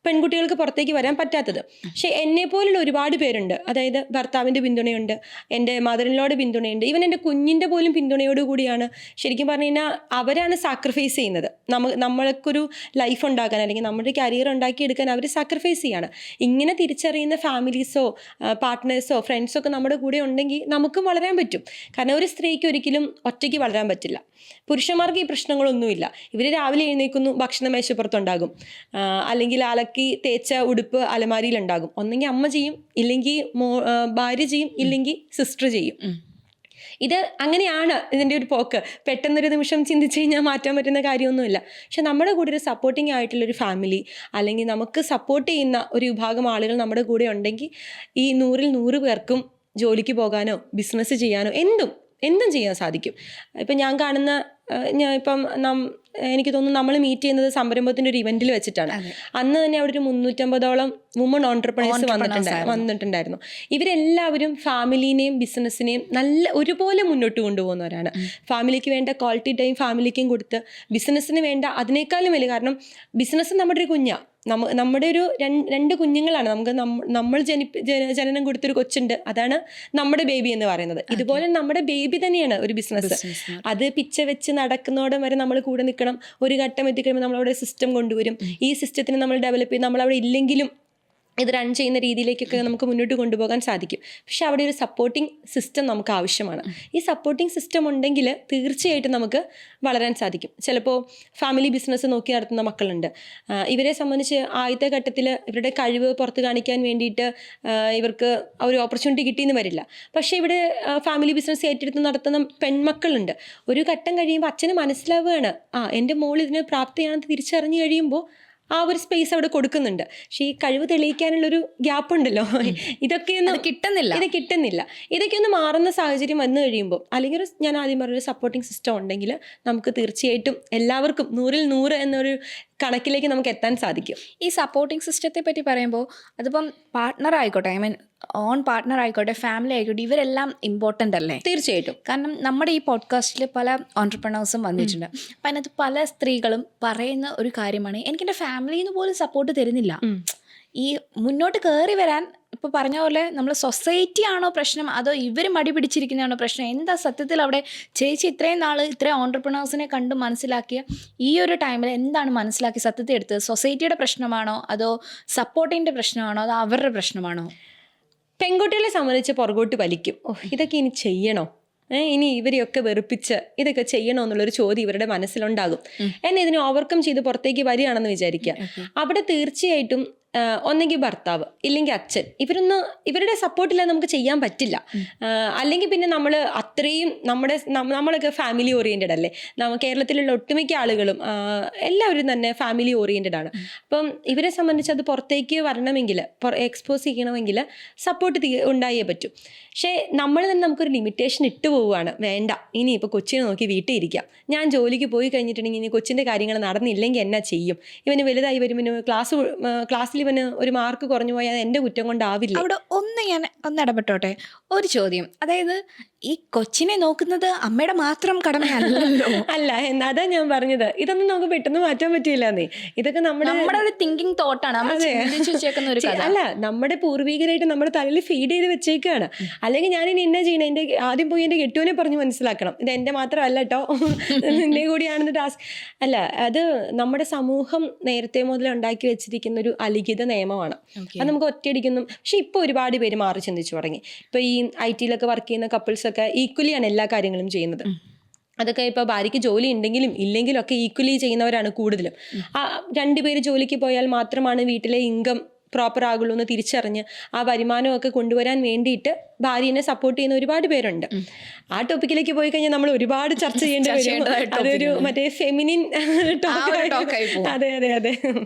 പെൺകുട്ടികൾക്ക് പുറത്തേക്ക് വരാൻ പറ്റാത്തത്. പക്ഷെ എന്നെ പോലുള്ള ഒരുപാട് പേരുണ്ട്. അതായത് ഭർത്താവിൻ്റെ പിന്തുണയുണ്ട്, എൻ്റെ മദറിനോട് പിന്തുണയുണ്ട്, ഈവൻ എൻ്റെ കുഞ്ഞിൻ്റെ പോലും പിന്തുണയോടുകൂടിയാണ്. ശരിക്കും പറഞ്ഞു കഴിഞ്ഞാൽ അവരാണ് സാക്രിഫൈസ് ചെയ്യുന്നത്. നമ്മൾക്കൊരു ലൈഫ് ഉണ്ടാക്കാൻ അല്ലെങ്കിൽ നമ്മുടെ കരിയർ ഉണ്ടാക്കിയെടുക്കാൻ അവർ സാക്രിഫൈസ് ചെയ്യാണ്. ഇങ്ങനെ തിരിച്ചറിയുന്ന ഫാമിലീസോ പാർട്ട്നേഴ്സോ ഫ്രണ്ട്സോ ഒക്കെ നമ്മുടെ കൂടെ ഉണ്ടെങ്കിൽ നമുക്കും വളരാൻ പറ്റും. കാരണം ഒരു സ്ത്രീക്ക് ഒരിക്കലും ഒറ്റയ്ക്ക് വളരാൻ പറ്റില്ല. പുരുഷന്മാർക്ക് ഈ പ്രശ്നങ്ങളൊന്നുമില്ല. ഇവർ രാവിലെ എഴുന്നേൽക്കുന്നു, ഭക്ഷണ മേശപ്പുറത്തുണ്ടാകും, അല്ലെങ്കിൽ അലക്കി തേച്ച ഉടുപ്പ് അലമാരിയിലുണ്ടാകും. ഒന്നെങ്കിൽ അമ്മ ചെയ്യും, ഇല്ലെങ്കിൽ ഭാര്യ ചെയ്യും, ഇല്ലെങ്കിൽ സിസ്റ്റർ ചെയ്യും. ഇത് അങ്ങനെയാണ് ഇതിൻ്റെ ഒരു പോക്ക്. പെട്ടെന്നൊരു നിമിഷം ചിന്തിച്ച് കഴിഞ്ഞാൽ മാറ്റാൻ പറ്റുന്ന കാര്യമൊന്നുമില്ല. പക്ഷെ നമ്മുടെ കൂടെ ഒരു സപ്പോർട്ടിങ് ആയിട്ടുള്ളൊരു ഫാമിലി, അല്ലെങ്കിൽ നമുക്ക് സപ്പോർട്ട് ചെയ്യുന്ന ഒരു വിഭാഗം ആളുകൾ നമ്മുടെ കൂടെ ഉണ്ടെങ്കിൽ ഈ 100ൽ 100 പേർക്കും ജോലിക്ക് പോകാനോ ബിസിനസ് ചെയ്യാനോ എന്തും ചെയ്യാൻ സാധിക്കും. ഇപ്പം ഞാൻ കാണുന്ന എനിക്ക് തോന്നുന്നു നമ്മൾ മീറ്റ് ചെയ്യുന്നത് സംരംഭത്തിൻ്റെ ഒരു ഇവൻറ്റിൽ വെച്ചിട്ടാണ്. അന്ന് തന്നെ അവിടെ ഒരു 350ഓളം വുമൺ ഓൺട്രപ്രണേഴ്സ് വന്നിട്ടുണ്ടായിരുന്നു. ഇവരെല്ലാവരും ഫാമിലിനെയും ബിസിനസ്സിനെയും ഒരുപോലെ മുന്നോട്ട് കൊണ്ടുപോകുന്നവരാണ്. ഫാമിലിക്ക് വേണ്ട ക്വാളിറ്റി ടൈം ഫാമിലിക്കും കൊടുത്ത്, ബിസിനസ്സിന് വേണ്ട അതിനേക്കാളും വലിയ, കാരണം ബിസിനസ് നമ്മുടെ ഒരു കുഞ്ഞാണ്. നമ്മുടെ ഒരു 2 കുഞ്ഞുങ്ങളാണ് നമുക്ക്. നമ്മൾ ജനനം കൊടുത്തൊരു കൊച്ചുണ്ട്, അതാണ് നമ്മുടെ ബേബി എന്ന് പറയുന്നത്. ഇതുപോലെ നമ്മുടെ ബേബി തന്നെയാണ് ഒരു ബിസിനസ്. അത് പിച്ച വെച്ച് നടക്കുന്നോടം വരെ നമ്മൾ കൂടെ നിൽക്കണം. ഒരു ഘട്ടം എത്തിക്കഴിയുമ്പോൾ നമ്മളവിടെ സിസ്റ്റം കൊണ്ടുവരും. ഈ സിസ്റ്റത്തിന് നമ്മൾ ഡെവലപ്പ് ചെയ്ത് നമ്മളവിടെ ഇല്ലെങ്കിലും ഇത് റൺ ചെയ്യുന്ന രീതിയിലേക്കൊക്കെ നമുക്ക് മുന്നോട്ട് കൊണ്ടുപോകാൻ സാധിക്കും. പക്ഷെ അവിടെ ഒരു സപ്പോർട്ടിംഗ് സിസ്റ്റം നമുക്ക് ആവശ്യമാണ്. ഈ സപ്പോർട്ടിംഗ് സിസ്റ്റം ഉണ്ടെങ്കിൽ തീർച്ചയായിട്ടും നമുക്ക് വളരാൻ സാധിക്കും. ചിലപ്പോൾ ഫാമിലി ബിസിനസ് നോക്കി നടത്തുന്ന മക്കളുണ്ട്. ഇവരെ സംബന്ധിച്ച് ആദ്യത്തെ ഘട്ടത്തിൽ ഇവരുടെ കഴിവ് പുറത്ത് കാണിക്കാൻ വേണ്ടിയിട്ട് ഇവർക്ക് ഒരു ഓപ്പർച്യൂണിറ്റി കിട്ടിയെന്ന് വരില്ല. പക്ഷേ ഇവിടെ ഫാമിലി ബിസിനസ് ഏറ്റെടുത്ത് നടത്തുന്ന പെൺമക്കളുണ്ട്. ഒരു ഘട്ടം കഴിയുമ്പോൾ അച്ഛന് മനസ്സിലാവുകയാണ്, എൻ്റെ മോൾ ഇതിന് പ്രാപ്തിയാണെന്ന് തിരിച്ചറിഞ്ഞു കഴിയുമ്പോൾ ആ ഒരു സ്പേസ് അവിടെ കൊടുക്കുന്നുണ്ട്. പക്ഷെ ഈ കഴിവ് തെളിയിക്കാനുള്ളൊരു ഗ്യാപ്പ് ഉണ്ടല്ലോ, ഇതൊക്കെയൊന്നും കിട്ടുന്നില്ല. ഇതൊക്കെ ഒന്ന് മാറുന്ന സാഹചര്യം വന്നു കഴിയുമ്പോൾ, അല്ലെങ്കിൽ ഞാൻ ആദ്യം പറഞ്ഞൊരു സപ്പോർട്ടിംഗ് സിസ്റ്റം ഉണ്ടെങ്കിൽ നമുക്ക് തീർച്ചയായിട്ടും എല്ലാവർക്കും 100ൽ 100 എന്നൊരു കണക്കിലേക്ക് നമുക്ക് എത്താൻ സാധിക്കും. ഈ സപ്പോർട്ടിംഗ് സിസ്റ്റത്തെ പറ്റി പറയുമ്പോൾ അതിപ്പം പാർട്ട്ണർ ആയിക്കോട്ടെ, ഐ മീൻ ഓൺ പാർട്ട്ണർ ആയിക്കോട്ടെ, ഫാമിലി ആയിക്കോട്ടെ, ഇവരെല്ലാം ഇമ്പോർട്ടൻ്റ് അല്ലേ? തീർച്ചയായിട്ടും. കാരണം നമ്മുടെ ഈ പോഡ്കാസ്റ്റിൽ പല ഓൺടർപ്രണേഴ്സും വന്നിട്ടുണ്ട്. അപ്പം അതിനകത്ത് പല സ്ത്രീകളും പറയുന്ന ഒരു കാര്യമാണ്, എനിക്കെൻ്റെ ഫാമിലിയിൽ നിന്ന് പോലും സപ്പോർട്ട് തരുന്നില്ല. ഈ മുന്നോട്ട് കയറി വരാൻ ഇപ്പോൾ പറഞ്ഞ പോലെ നമ്മൾ സൊസൈറ്റി ആണോ പ്രശ്നം, അതോ ഇവർ മടി പിടിച്ചിരിക്കുന്നതാണോ പ്രശ്നം? എന്താ സത്യത്തിൽ അവിടെ ചേച്ചി ഇത്രയും നാൾ ഇത്രയും ഓൺടർപ്രണേഴ്സിനെ കണ്ട് മനസ്സിലാക്കിയ ഈ ഒരു ടൈമിൽ എന്താണ് മനസ്സിലാക്കി സത്യത്തിൽ എടുത്തത്? സൊസൈറ്റിയുടെ പ്രശ്നമാണോ, അതോ സപ്പോർട്ടിൻ്റെ പ്രശ്നമാണോ, അതോ അവരുടെ പ്രശ്നമാണോ? പെൺകുട്ടികളെ സംബന്ധിച്ച് പുറകോട്ട് വലിക്കും. ഇതൊക്കെ ഇനി ചെയ്യണോ, ഇനി ഇവരെയൊക്കെ വെറുപ്പിച്ച് ഇതൊക്കെ ചെയ്യണോ എന്നുള്ളൊരു ചോദ്യം ഇവരുടെ മനസ്സിലുണ്ടാകും. എന്നെ ഇതിനെ ഓവർകം ചെയ്ത് പുറത്തേക്ക് വരികയാണെന്ന് വിചാരിക്കുക. അവിടെ തീർച്ചയായിട്ടും ഒന്നെങ്കിൽ ഭർത്താവ് ഇല്ലെങ്കിൽ അച്ഛൻ, ഇവരുടെ സപ്പോർട്ടില്ലാതെ നമുക്ക് ചെയ്യാൻ പറ്റില്ല. അല്ലെങ്കിൽ പിന്നെ നമ്മൾ അത്രയും നമ്മളൊക്കെ ഫാമിലി ഓറിയൻറ്റഡ് അല്ലേ. കേരളത്തിലുള്ള ഒട്ടുമിക്ക ആളുകളും എല്ലാവരും തന്നെ ഫാമിലി ഓറിയൻറ്റഡ് ആണ്. അപ്പം ഇവരെ സംബന്ധിച്ച് അത് പുറത്തേക്ക് വരണമെങ്കിൽ, എക്സ്പോസ് ചെയ്യണമെങ്കിൽ സപ്പോർട്ട് ഉണ്ടായേ പറ്റൂ. പക്ഷേ നമ്മൾ തന്നെ നമുക്കൊരു ലിമിറ്റേഷൻ ഇട്ട് പോവുകയാണ്. വേണ്ട, ഇനി ഇപ്പോൾ കൊച്ചിനെ നോക്കി വീട്ടിൽ ഇരിക്കാം, ഞാൻ ജോലിക്ക് പോയി കഴിഞ്ഞിട്ടുണ്ടെങ്കിൽ ഇനി കൊച്ചിൻ്റെ കാര്യങ്ങൾ നടന്നില്ലെങ്കിൽ എന്നാ ചെയ്യും, ഇവന് വലുതായി വരുമ്പോൾ ക്ലാസ്സിൽ ഇവന് ഒരു മാർക്ക് കുറഞ്ഞു പോയാൽ അത് എൻ്റെ കുറ്റം കൊണ്ടാവില്ല. അവിടെ ഞാൻ ഇടപെട്ടോട്ടെ, ഒരു ചോദ്യം. അതായത് ഈ കൊച്ചിനെ നോക്കുന്നത് അമ്മയുടെ മാത്രം കടമയല്ലല്ലോ. അല്ല, അതാ ഞാൻ പറഞ്ഞത്, ഇതൊന്നും നമുക്ക് പെട്ടെന്ന് മാറ്റാൻ പറ്റില്ലെന്നേ. ഇതൊക്കെ നമ്മുടെ ഒരു തിങ്കിങ് തോട്ടാണ്. അല്ല, നമ്മുടെ പൂർവികരായിട്ട് നമ്മുടെ തലയിൽ ഫീഡ് ചെയ്ത് വെച്ചേക്കാണ്. അല്ലെങ്കിൽ ഞാനിനി എന്നാ ചെയ്യണം, എൻ്റെ ആദ്യം പോയി എൻ്റെ കെട്ടുവിനെ പറഞ്ഞ് മനസ്സിലാക്കണം, ഇത് എൻ്റെ മാത്രമല്ല കേട്ടോ, നിന്റെ കൂടിയാണെന്ന് ടാസ്ക് അല്ല. അത് നമ്മുടെ സമൂഹം നേരത്തെ മുതൽ ഉണ്ടാക്കി വെച്ചിരിക്കുന്ന ഒരു അലിഖിത നിയമമാണ്. അത് നമുക്ക് ഒറ്റയടിക്കുന്നു. പക്ഷെ ഇപ്പോൾ ഒരുപാട് പേര് മാറി ചിന്തിച്ചു തുടങ്ങി. ഇപ്പോൾ ഈ IT-ലൊക്കെ വർക്ക് ചെയ്യുന്ന കപ്പിൾസ് ഒക്കെ ഈക്വലിയാണ് എല്ലാ കാര്യങ്ങളും ചെയ്യുന്നത്. അതൊക്കെ ഇപ്പോൾ ഭാര്യയ്ക്ക് ജോലി ഉണ്ടെങ്കിലും ഇല്ലെങ്കിലും ഒക്കെ ഈക്വലി ചെയ്യുന്നവരാണ് കൂടുതലും. രണ്ടുപേര് ജോലിക്ക് പോയാൽ മാത്രമാണ് വീട്ടിലെ ഇൻകം പ്രോപ്പർ ആകുള്ളൂ എന്ന് തിരിച്ചറിഞ്ഞ് ആ വരുമാനമൊക്കെ കൊണ്ടുവരാൻ വേണ്ടിയിട്ട് ഭാര്യനെ സപ്പോർട്ട് ചെയ്യുന്ന ഒരുപാട് പേരുണ്ട്. ആ ടോപ്പിക്കിലേക്ക് പോയി കഴിഞ്ഞാൽ നമ്മൾ ഒരുപാട് ചർച്ച ചെയ്യേണ്ടി വരും. അതൊരു മറ്റേ ഫെമിനിൻ ടോക്കായി. അതെ അതെ അതെ.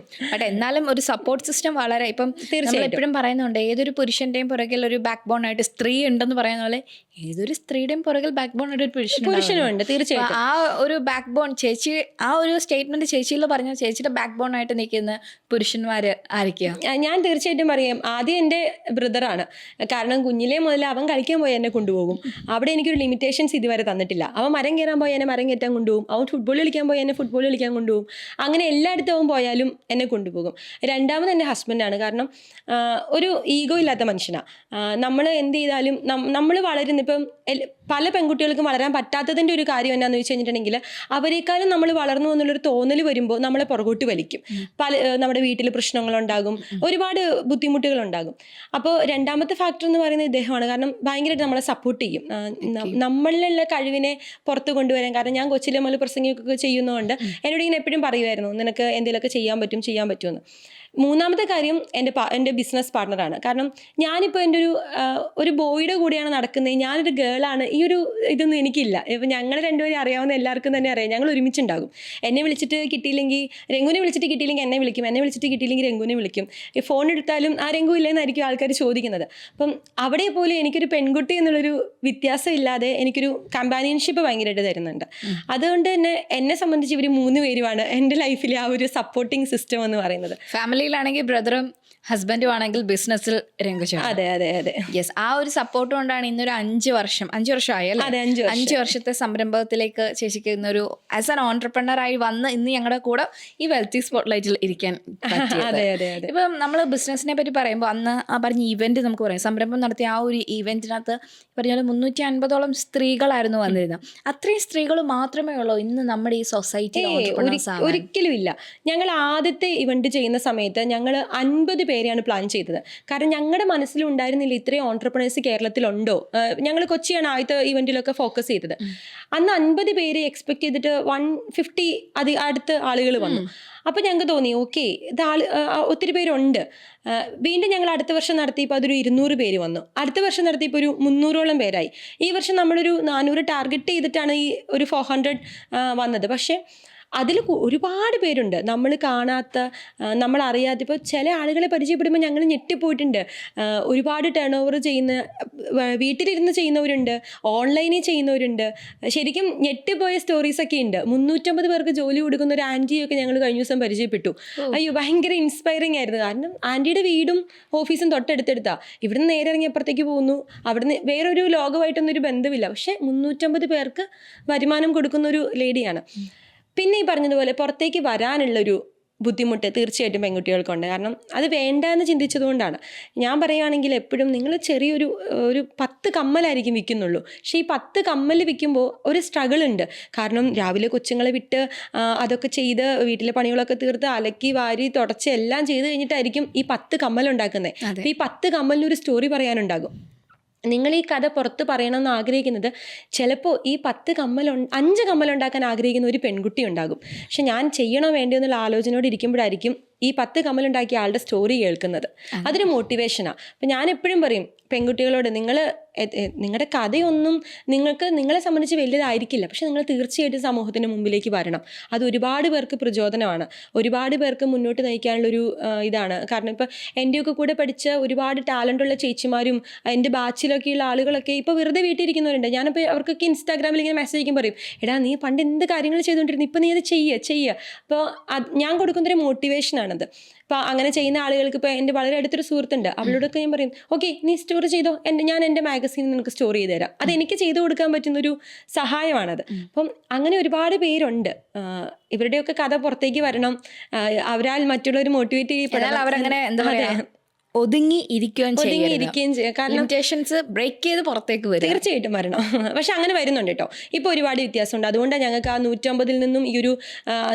ബട്ട് എന്നാലും ഒരു സപ്പോർട്ട് സിസ്റ്റം വളരെ, ഇപ്പം തീർച്ചയായും എപ്പോഴും പറയുന്നുണ്ട്, ഏതൊരു പുരുഷന്റെയും പുറകിൽ ഒരു ബാക്ക് ബോൺ ആയിട്ട് സ്ത്രീ ഉണ്ടെന്ന് പറയുന്ന പോലെ ഏതൊരു സ്ത്രീയുടെയും പുറകിൽ ബാക്ക് ബോൺ ആയിട്ട് ഒരു പുരുഷനുണ്ട്. തീർച്ചയായും ആ ഒരു ബാക്ക് ബോൺ ചേച്ചി, ആ ഒരു സ്റ്റേറ്റ്മെന്റ് ചേച്ചിയിൽ പറഞ്ഞ ചേച്ചിയുടെ ബാക്ക് ബോൺ ആയിട്ട് നിൽക്കുന്ന പുരുഷന്മാര് ആയിരിക്കും. ഞാൻ തീർച്ചയായിട്ടും പറയാം, ആദ്യം എൻ്റെ ബ്രദറാണ്. കാരണം കുഞ്ഞിലേ മുതൽ അവൻ കളിക്കാൻ പോയി എന്നെ കൊണ്ടുപോകും. അവിടെ എനിക്കൊരു ലിമിറ്റേഷൻസ് ഇതുവരെ തന്നിട്ടില്ല. അവൻ മരം കയറാൻ പോയി എന്നെ മരം കയറ്റാൻ കൊണ്ടുപോകും, അവൻ ഫുട്ബോൾ കളിക്കാൻ പോയി എന്നെ ഫുട്ബോൾ കളിക്കാൻ കൊണ്ടുപോകും. അങ്ങനെ എല്ലായിടത്തും അവൻ പോയാലും എന്നെ കൊണ്ടുപോകും. രണ്ടാമത് എൻ്റെ ഹസ്ബൻഡാണ്. കാരണം ഒരു ഈഗോ ഇല്ലാത്ത മനുഷ്യനാണ്. നമ്മൾ എന്ത് ചെയ്താലും നമ്മൾ വളരുന്ന, ഇപ്പം പല പെൺകുട്ടികൾക്കും വളരാൻ പറ്റാത്തതിൻ്റെ ഒരു കാര്യം എന്നാന്ന് വെച്ച് കഴിഞ്ഞിട്ടുണ്ടെങ്കിൽ അവരെക്കാളും നമ്മൾ വളർന്നു എന്നുള്ളൊരു തോന്നൽ വരുമ്പോൾ നമ്മളെ പുറകോട്ട് വലിക്കും. നമ്മുടെ വീട്ടിൽ പ്രശ്നങ്ങളുണ്ടാകും, ഒരുപാട് ബുദ്ധിമുട്ടുകളുണ്ടാകും. അപ്പോൾ രണ്ടാമത്തെ ഫാക്ടർ എന്ന് പറയുന്നത് ഇദ്ദേഹമാണ്. കാരണം ഭയങ്കരമായിട്ട് നമ്മളെ സപ്പോർട്ട് ചെയ്യും, നമ്മളിലുള്ള കഴിവിനെ പുറത്ത് കൊണ്ടുവരാൻ. കാരണം ഞാൻ കൊച്ചിലെ മുതൽ പ്രസംഗിക്കുകയൊക്കെ ചെയ്യുന്നതുകൊണ്ട് എന്നോട് ഇങ്ങനെ എപ്പോഴും പറയുമായിരുന്നു, നിനക്ക് എന്തെങ്കിലുമൊക്കെ ചെയ്യാൻ പറ്റുമെന്ന്. മൂന്നാമത്തെ കാര്യം എൻ്റെ ബിസിനസ് പാർട്ണറാണ്. കാരണം ഞാനിപ്പോൾ എൻ്റെ ഒരു ബോയുടെ കൂടെയാണ് നടക്കുന്നത്, ഞാനൊരു ഗേളാണ്. ഈ ഒരു ഇതൊന്നും എനിക്കില്ല. ഇപ്പം ഞങ്ങൾ രണ്ടുപേരും അറിയാവുന്ന എല്ലാവർക്കും തന്നെ അറിയാം, ഞങ്ങൾ ഒരുമിച്ചുണ്ടാകും. എന്നെ വിളിച്ചിട്ട് കിട്ടിയില്ലെങ്കിൽ രംഗുവിനെ വിളിച്ചിട്ട് കിട്ടിയില്ലെങ്കിൽ എന്നെ വിളിക്കും, എന്നെ വിളിച്ചിട്ട് കിട്ടിയില്ലെങ്കിൽ രംഗുവിനെ വിളിക്കും. ഈ ഫോൺ എടുത്താലും ആ രംഗു ഇല്ലെന്നായിരിക്കും ആൾക്കാർ ചോദിക്കുന്നത്. അപ്പം അവിടെ പോലും എനിക്കൊരു പെൺകുട്ടി എന്നുള്ളൊരു വ്യത്യാസം ഇല്ലാതെ എനിക്കൊരു കമ്പാനിയൻഷിപ്പ് ഭയങ്കരമായിട്ട് തരുന്നുണ്ട്. അതുകൊണ്ട് തന്നെ എന്നെ സംബന്ധിച്ച് ഇവർ 3 പേരുമാണ് എൻ്റെ ലൈഫിലെ ആ ഒരു സപ്പോർട്ടിങ് സിസ്റ്റം എന്ന് പറയുന്നത്. ഫാമിലിയിലാണെങ്കിൽ ബ്രദറും ഹസ്ബൻഡും ആണെങ്കിൽ ബിസിനസ്സിൽ രംഗചേട്ടൻ. അതെ അതെ അതെ. യെസ്, ആ ഒരു സപ്പോർട്ട് കൊണ്ടാണ് ഇന്നൊരു 5 വർഷമായി അല്ലേ? 5 വർഷത്തെ സംരംഭത്തിലേക്ക് ചേച്ചിക്ക് ഇന്നൊരു ആസ് ആൻ ഓൺടർപ്രണർ ആയി വന്ന് ഇന്ന് ഞങ്ങളുടെ കൂടെ ഈ വെൽത്തി സ്പോട്ട്ലൈറ്റിൽ ഇരിക്കാൻ പറ്റിയത്. ഇപ്പം നമ്മൾ ബിസിനസ്സിനെ പറ്റി പറയുമ്പോൾ അന്ന് പറഞ്ഞ ഇവന്റ് നമുക്ക് പറയാം, സംരംഭം നടത്തിയ ആ ഒരു ഇവന്റിനകത്ത് പറഞ്ഞ 350ഓളം സ്ത്രീകളായിരുന്നു വന്നിരുന്നത്. അത്രയും സ്ത്രീകൾ മാത്രമേ ഉള്ളൂ ഇന്ന് നമ്മുടെ ഈ സൊസൈറ്റി? ഒരിക്കലും ഇല്ല. ഞങ്ങൾ ആദ്യത്തെ ഇവന്റ് ചെയ്യുന്ന സമയത്ത് ഞങ്ങൾ 50 പേരെയാണ് പ്ലാൻ ചെയ്തത്. കാരണം ഞങ്ങളുടെ മനസ്സിലുണ്ടായിരുന്നില്ല ഇത്രയും ഓൺട്രപ്രണേഴ്സ് കേരളത്തിലുണ്ടോ. ഞങ്ങൾ കൊച്ചിയാണ് ആദ്യത്തെ ഇവന്റിലൊക്കെ ഫോക്കസ് ചെയ്തത്. അന്ന് 50 പേര് എക്സ്പെക്ട് ചെയ്തിട്ട് 150 അടുത്ത ആളുകൾ വന്നു. അപ്പോൾ ഞങ്ങൾക്ക് തോന്നി ഓക്കെ, ഇത് ഒത്തിരി പേരുണ്ട്. വീണ്ടും ഞങ്ങൾ അടുത്ത വർഷം നടത്തിയപ്പോൾ അതൊരു 200 പേര് വന്നു. അടുത്ത വർഷം നടത്തിയപ്പോൾ ഒരു 300ഓളം പേരായി. ഈ വർഷം നമ്മളൊരു 400 ടാർഗറ്റ് ചെയ്തിട്ടാണ് ഈ ഒരു 400 വന്നത്. പക്ഷേ അതിൽ ഒരുപാട് പേരുണ്ട് നമ്മൾ കാണാത്ത, നമ്മളറിയാത്ത. ഇപ്പോൾ ചില ആളുകളെ പരിചയപ്പെടുമ്പോൾ ഞങ്ങൾ ഞെട്ടിപ്പോയിട്ടുണ്ട്. ഒരുപാട് ടേൺ ഓവർ ചെയ്യുന്ന, വീട്ടിലിരുന്ന് ചെയ്യുന്നവരുണ്ട്, ഓൺലൈനിൽ ചെയ്യുന്നവരുണ്ട്. ശരിക്കും ഞെട്ടിപ്പോയ സ്റ്റോറീസൊക്കെ ഉണ്ട്. 350 പേർക്ക് ജോലി കൊടുക്കുന്ന ഒരു ആൻറ്റിയൊക്കെ ഞങ്ങൾ കഴിഞ്ഞ ദിവസം പരിചയപ്പെട്ടു. അയ്യോ, ഭയങ്കര ഇൻസ്പയറിംഗ് ആയിരുന്നു. കാരണം ആൻറ്റിയുടെ വീടും ഓഫീസും തൊട്ടടുത്തെടുത്താ. ഇവിടുന്ന് നേരെ ഇറങ്ങി അപ്പുറത്തേക്ക് പോകുന്നു. അവിടുന്ന് വേറൊരു ലോകമായിട്ടൊന്നും ഒരു ബന്ധമില്ല. പക്ഷേ 350 പേർക്ക് വരുമാനം കൊടുക്കുന്ന ഒരു ലേഡിയാണ്. പിന്നെ ഈ പറഞ്ഞതുപോലെ പുറത്തേക്ക് വരാനുള്ളൊരു ബുദ്ധിമുട്ട് തീർച്ചയായിട്ടും പെൺകുട്ടികൾക്കുണ്ട്. കാരണം അത് വേണ്ട എന്ന് ചിന്തിച്ചതുകൊണ്ടാണ്. ഞാൻ പറയുകയാണെങ്കിൽ എപ്പോഴും നിങ്ങൾ ചെറിയൊരു 10 കമ്മലായിരിക്കും വിൽക്കുന്നുള്ളൂ. പക്ഷേ ഈ 10 കമ്മൽ വിൽക്കുമ്പോൾ ഒരു സ്ട്രഗിൾ ഉണ്ട്. കാരണം രാവിലെ കൊച്ചുങ്ങളെ വിട്ട് അതൊക്കെ ചെയ്ത് വീട്ടിലെ പണികളൊക്കെ തീർത്ത് അലക്കി വാരി തുടച്ച് എല്ലാം ചെയ്ത് കഴിഞ്ഞിട്ടായിരിക്കും ഈ 10 കമ്മൽ ഉണ്ടാക്കുന്നത്. അപ്പോൾ ഈ 10 കമ്മലിനൊരു സ്റ്റോറി പറയാനുണ്ടാകും. നിങ്ങൾ ഈ കഥ പുറത്ത് പറയണമെന്ന് ആഗ്രഹിക്കുന്നത് ചിലപ്പോൾ ഈ 5 കമ്മലുണ്ടാക്കാൻ ആഗ്രഹിക്കുന്ന ഒരു പെൺകുട്ടി ഉണ്ടാകും. പക്ഷെ ഞാൻ ചെയ്യണോ വേണ്ടയോ എന്നുള്ള ആലോചനയോട് ഇരിക്കുമ്പോഴായിരിക്കും ഈ 10 കമ്മലുണ്ടാക്കിയ ആളുടെ സ്റ്റോറി കേൾക്കുന്നത്. അതൊരു മോട്ടിവേഷനാണ്. അപ്പം ഞാൻ എപ്പോഴും പറയും പെൺകുട്ടികളോട്, നിങ്ങളുടെ കഥയൊന്നും നിങ്ങളെ സംബന്ധിച്ച് വലിയതായിരിക്കില്ല, പക്ഷെ നിങ്ങൾ തീർച്ചയായിട്ടും സമൂഹത്തിൻ്റെ മുമ്പിലേക്ക് വരണം. അത് ഒരുപാട് പേർക്ക് പ്രചോദനമാണ്, ഒരുപാട് പേർക്ക് മുന്നോട്ട് നയിക്കാനുള്ളൊരു ഇതാണ്. കാരണം ഇപ്പോൾ എൻ്റെയൊക്കെ കൂടെ പഠിച്ച ഒരുപാട് ടാലൻ്റുള്ള ചേച്ചിമാരും എൻ്റെ ബാച്ചിലൊക്കെയുള്ള ആളുകളൊക്കെ ഇപ്പോൾ വെറുതെ വീട്ടിലിരിക്കുന്നവരുണ്ട്. ഞാനിപ്പോൾ അവർക്കൊക്കെ ഇൻസ്റ്റാഗ്രാമിൽ ഇങ്ങനെ മെസ്സേജ് അയക്കും, പറയും, എടാ നീ പണ്ട് എന്ത് കാര്യങ്ങൾ ചെയ്തുകൊണ്ടിരുന്നു, ഇപ്പോൾ നീ അത് ചെയ്യുക. അപ്പോൾ ഞാൻ കൊടുക്കുന്നൊരു മോട്ടിവേഷനാണത്. അപ്പോൾ അങ്ങനെ ചെയ്യുന്ന ആളുകൾക്ക്, ഇപ്പോൾ എൻ്റെ വളരെ അടുത്തൊരു സുഹൃത്തുണ്ട്, അവളോടൊക്കെ ഞാൻ പറയും, ഓക്കെ നീ സ്റ്റോറി ചെയ്തോ, ഞാൻ എൻ്റെ മാഗസീനിൽ നിനക്ക് സ്റ്റോറി ചെയ്ത് തരാം. അതെനിക്ക് ചെയ്തു കൊടുക്കാൻ പറ്റുന്നൊരു സഹായമാണത്. അപ്പം അങ്ങനെ ഒരുപാട് പേരുണ്ട്. ഇവരുടെയൊക്കെ കഥ പുറത്തേക്ക് വരണം, അവരാൽ മറ്റുള്ളവർ മോട്ടിവേറ്റ് ചെയ്യപ്പെടാൻ. അവരങ്ങനെ എന്താ പറയുക, ഒതുങ്ങി ഇരിക്കുകയും ചെയ്യുക. കാരണം ലിമിറ്റേഷൻസ് ബ്രേക്ക് ചെയ്ത് പുറത്തേക്ക് വരും. തീർച്ചയായിട്ടും വരണം. പക്ഷെ അങ്ങനെ വരുന്നുണ്ട് കേട്ടോ. ഇപ്പോൾ ഒരുപാട് വ്യത്യാസമുണ്ട്. അതുകൊണ്ടാണ് ഞങ്ങൾക്ക് ആ 150 നിന്നും ഈ ഒരു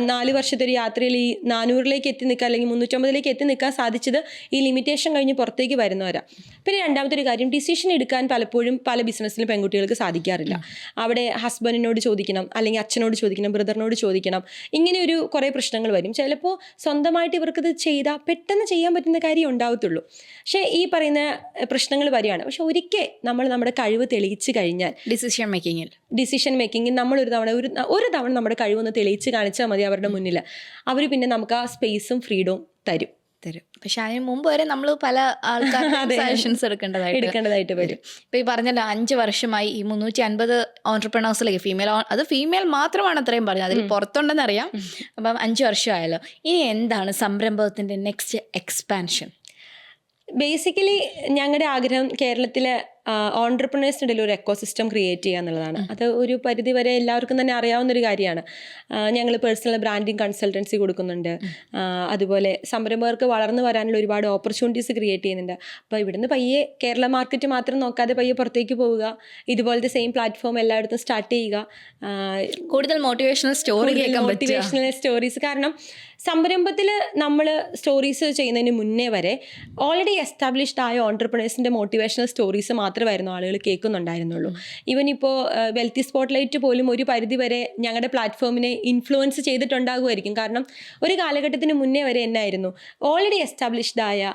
4 വർഷത്തെ ഒരു യാത്രയിൽ ഈ 400ലേക്ക് എത്തി നിൽക്കാൻ, അല്ലെങ്കിൽ 350ലേക്ക് എത്തി നിൽക്കാൻ സാധിച്ചത് ഈ ലിമിറ്റേഷൻ കഴിഞ്ഞ് പുറത്തേക്ക് വരുന്നവരാണ്. പിന്നെ രണ്ടാമത്തെ ഒരു കാര്യം, ഡിസിഷൻ എടുക്കാൻ പലപ്പോഴും പല ബിസിനസ്സിലും പെൺകുട്ടികൾക്ക് സാധിക്കാറില്ല. അവിടെ ഹസ്ബൻഡിനോട് ചോദിക്കണം, അല്ലെങ്കിൽ അച്ഛനോട് ചോദിക്കണം, ബ്രദറിനോട് ചോദിക്കണം. ഇങ്ങനെ ഒരു കുറേ പ്രശ്നങ്ങൾ വരും. ചിലപ്പോൾ സ്വന്തമായിട്ട് ഇവർക്കത് ചെയ്താൽ പെട്ടെന്ന് ചെയ്യാൻ പറ്റുന്ന കാര്യം ഉണ്ടാവത്തുള്ളൂ. പക്ഷേ ഈ പറയുന്ന പ്രശ്നങ്ങൾ വരികയാണ്. പക്ഷെ ഒരിക്കൽ നമ്മൾ നമ്മുടെ കഴിവ് തെളിയിച്ച് കഴിഞ്ഞാൽ ഡിസിഷൻ മേക്കിങ്ങിൽ നമ്മൾ ഒരു തവണ നമ്മുടെ കഴിവൊന്ന് തെളിയിച്ച് കാണിച്ചാൽ മതി അവരുടെ മുന്നിൽ. അവർ പിന്നെ നമുക്ക് ആ സ്പേസും ഫ്രീഡവും തരും. പക്ഷെ അതിന് മുമ്പ് വരെ നമ്മൾ പല ആൾക്കാരുടെ സജഷൻസ് എടുക്കേണ്ടതായിട്ട് വരും. ഇപ്പൊ ഈ പറഞ്ഞല്ലോ 5 വർഷമായി ഈ 350 ഓൺട്രപ്രണേഴ്സിലേക്ക് ഫീമെയിൽ മാത്രമാണ് അത്രയും പറഞ്ഞത്, അതിൽ പുറത്തുണ്ടെന്ന് അറിയാം. അപ്പം 5 വർഷമായല്ലോ. ഇനി എന്താണ് സംരംഭത്തിന്റെ നെക്സ്റ്റ് എക്സ്പാൻഷൻ? ബേസിക്കലി ഞങ്ങളുടെ ആഗ്രഹം കേരളത്തിലെ ഓൺട്രപ്രണേഴ്സിൻ്റെ ഇടയിൽ ഒരു എക്കോസിസ്റ്റം ക്രിയേറ്റ് ചെയ്യുക എന്നുള്ളതാണ്. അത് ഒരു പരിധി വരെ എല്ലാവർക്കും തന്നെ അറിയാവുന്നൊരു കാര്യമാണ്. ഞങ്ങൾ പേഴ്സണൽ ബ്രാൻഡിങ് കൺസൾട്ടൻസി കൊടുക്കുന്നുണ്ട്. അതുപോലെ സംരംഭകർക്ക് വളർന്നു വരാനുള്ള ഒരുപാട് ഓപ്പർച്യൂണിറ്റീസ് ക്രിയേറ്റ് ചെയ്യുന്നുണ്ട്. അപ്പോൾ ഇവിടുന്ന് പയ്യെ കേരള മാർക്കറ്റ് മാത്രം നോക്കാതെ പയ്യെ പുറത്തേക്ക് പോവുക, ഇതുപോലത്തെ സെയിം പ്ലാറ്റ്ഫോം എല്ലായിടത്തും സ്റ്റാർട്ട് ചെയ്യുക, കൂടുതൽ മോട്ടിവേഷണൽ സ്റ്റോറീസ്. കാരണം സംരംഭത്തിൽ നമ്മൾ സ്റ്റോറീസ് ചെയ്യുന്നതിന് മുന്നേ വരെ ഓൾറെഡി എസ്റ്റാബ്ലിഷ്ഡ് ആയ ഓൺട്രപ്രണേഴ്സിൻ്റെ മോട്ടിവേഷണൽ സ്റ്റോറീസ് മാത്രമായിരുന്നു ആളുകൾ കേൾക്കുന്നുണ്ടായിരുന്നുള്ളൂ. ഈവൻ ഇപ്പോൾ വെൽത്തി സ്പോട്ട്ലൈറ്റ് പോലും ഒരു പരിധി വരെ ഞങ്ങളുടെ പ്ലാറ്റ്ഫോമിനെ ഇൻഫ്ലുവൻസ് ചെയ്തിട്ടുണ്ടാകുമായിരിക്കും. കാരണം ഒരു കാലഘട്ടത്തിന് മുന്നേ വരെ എന്നായിരുന്നു, ഓൾറെഡി എസ്റ്റാബ്ലിഷ്ഡ് ആയ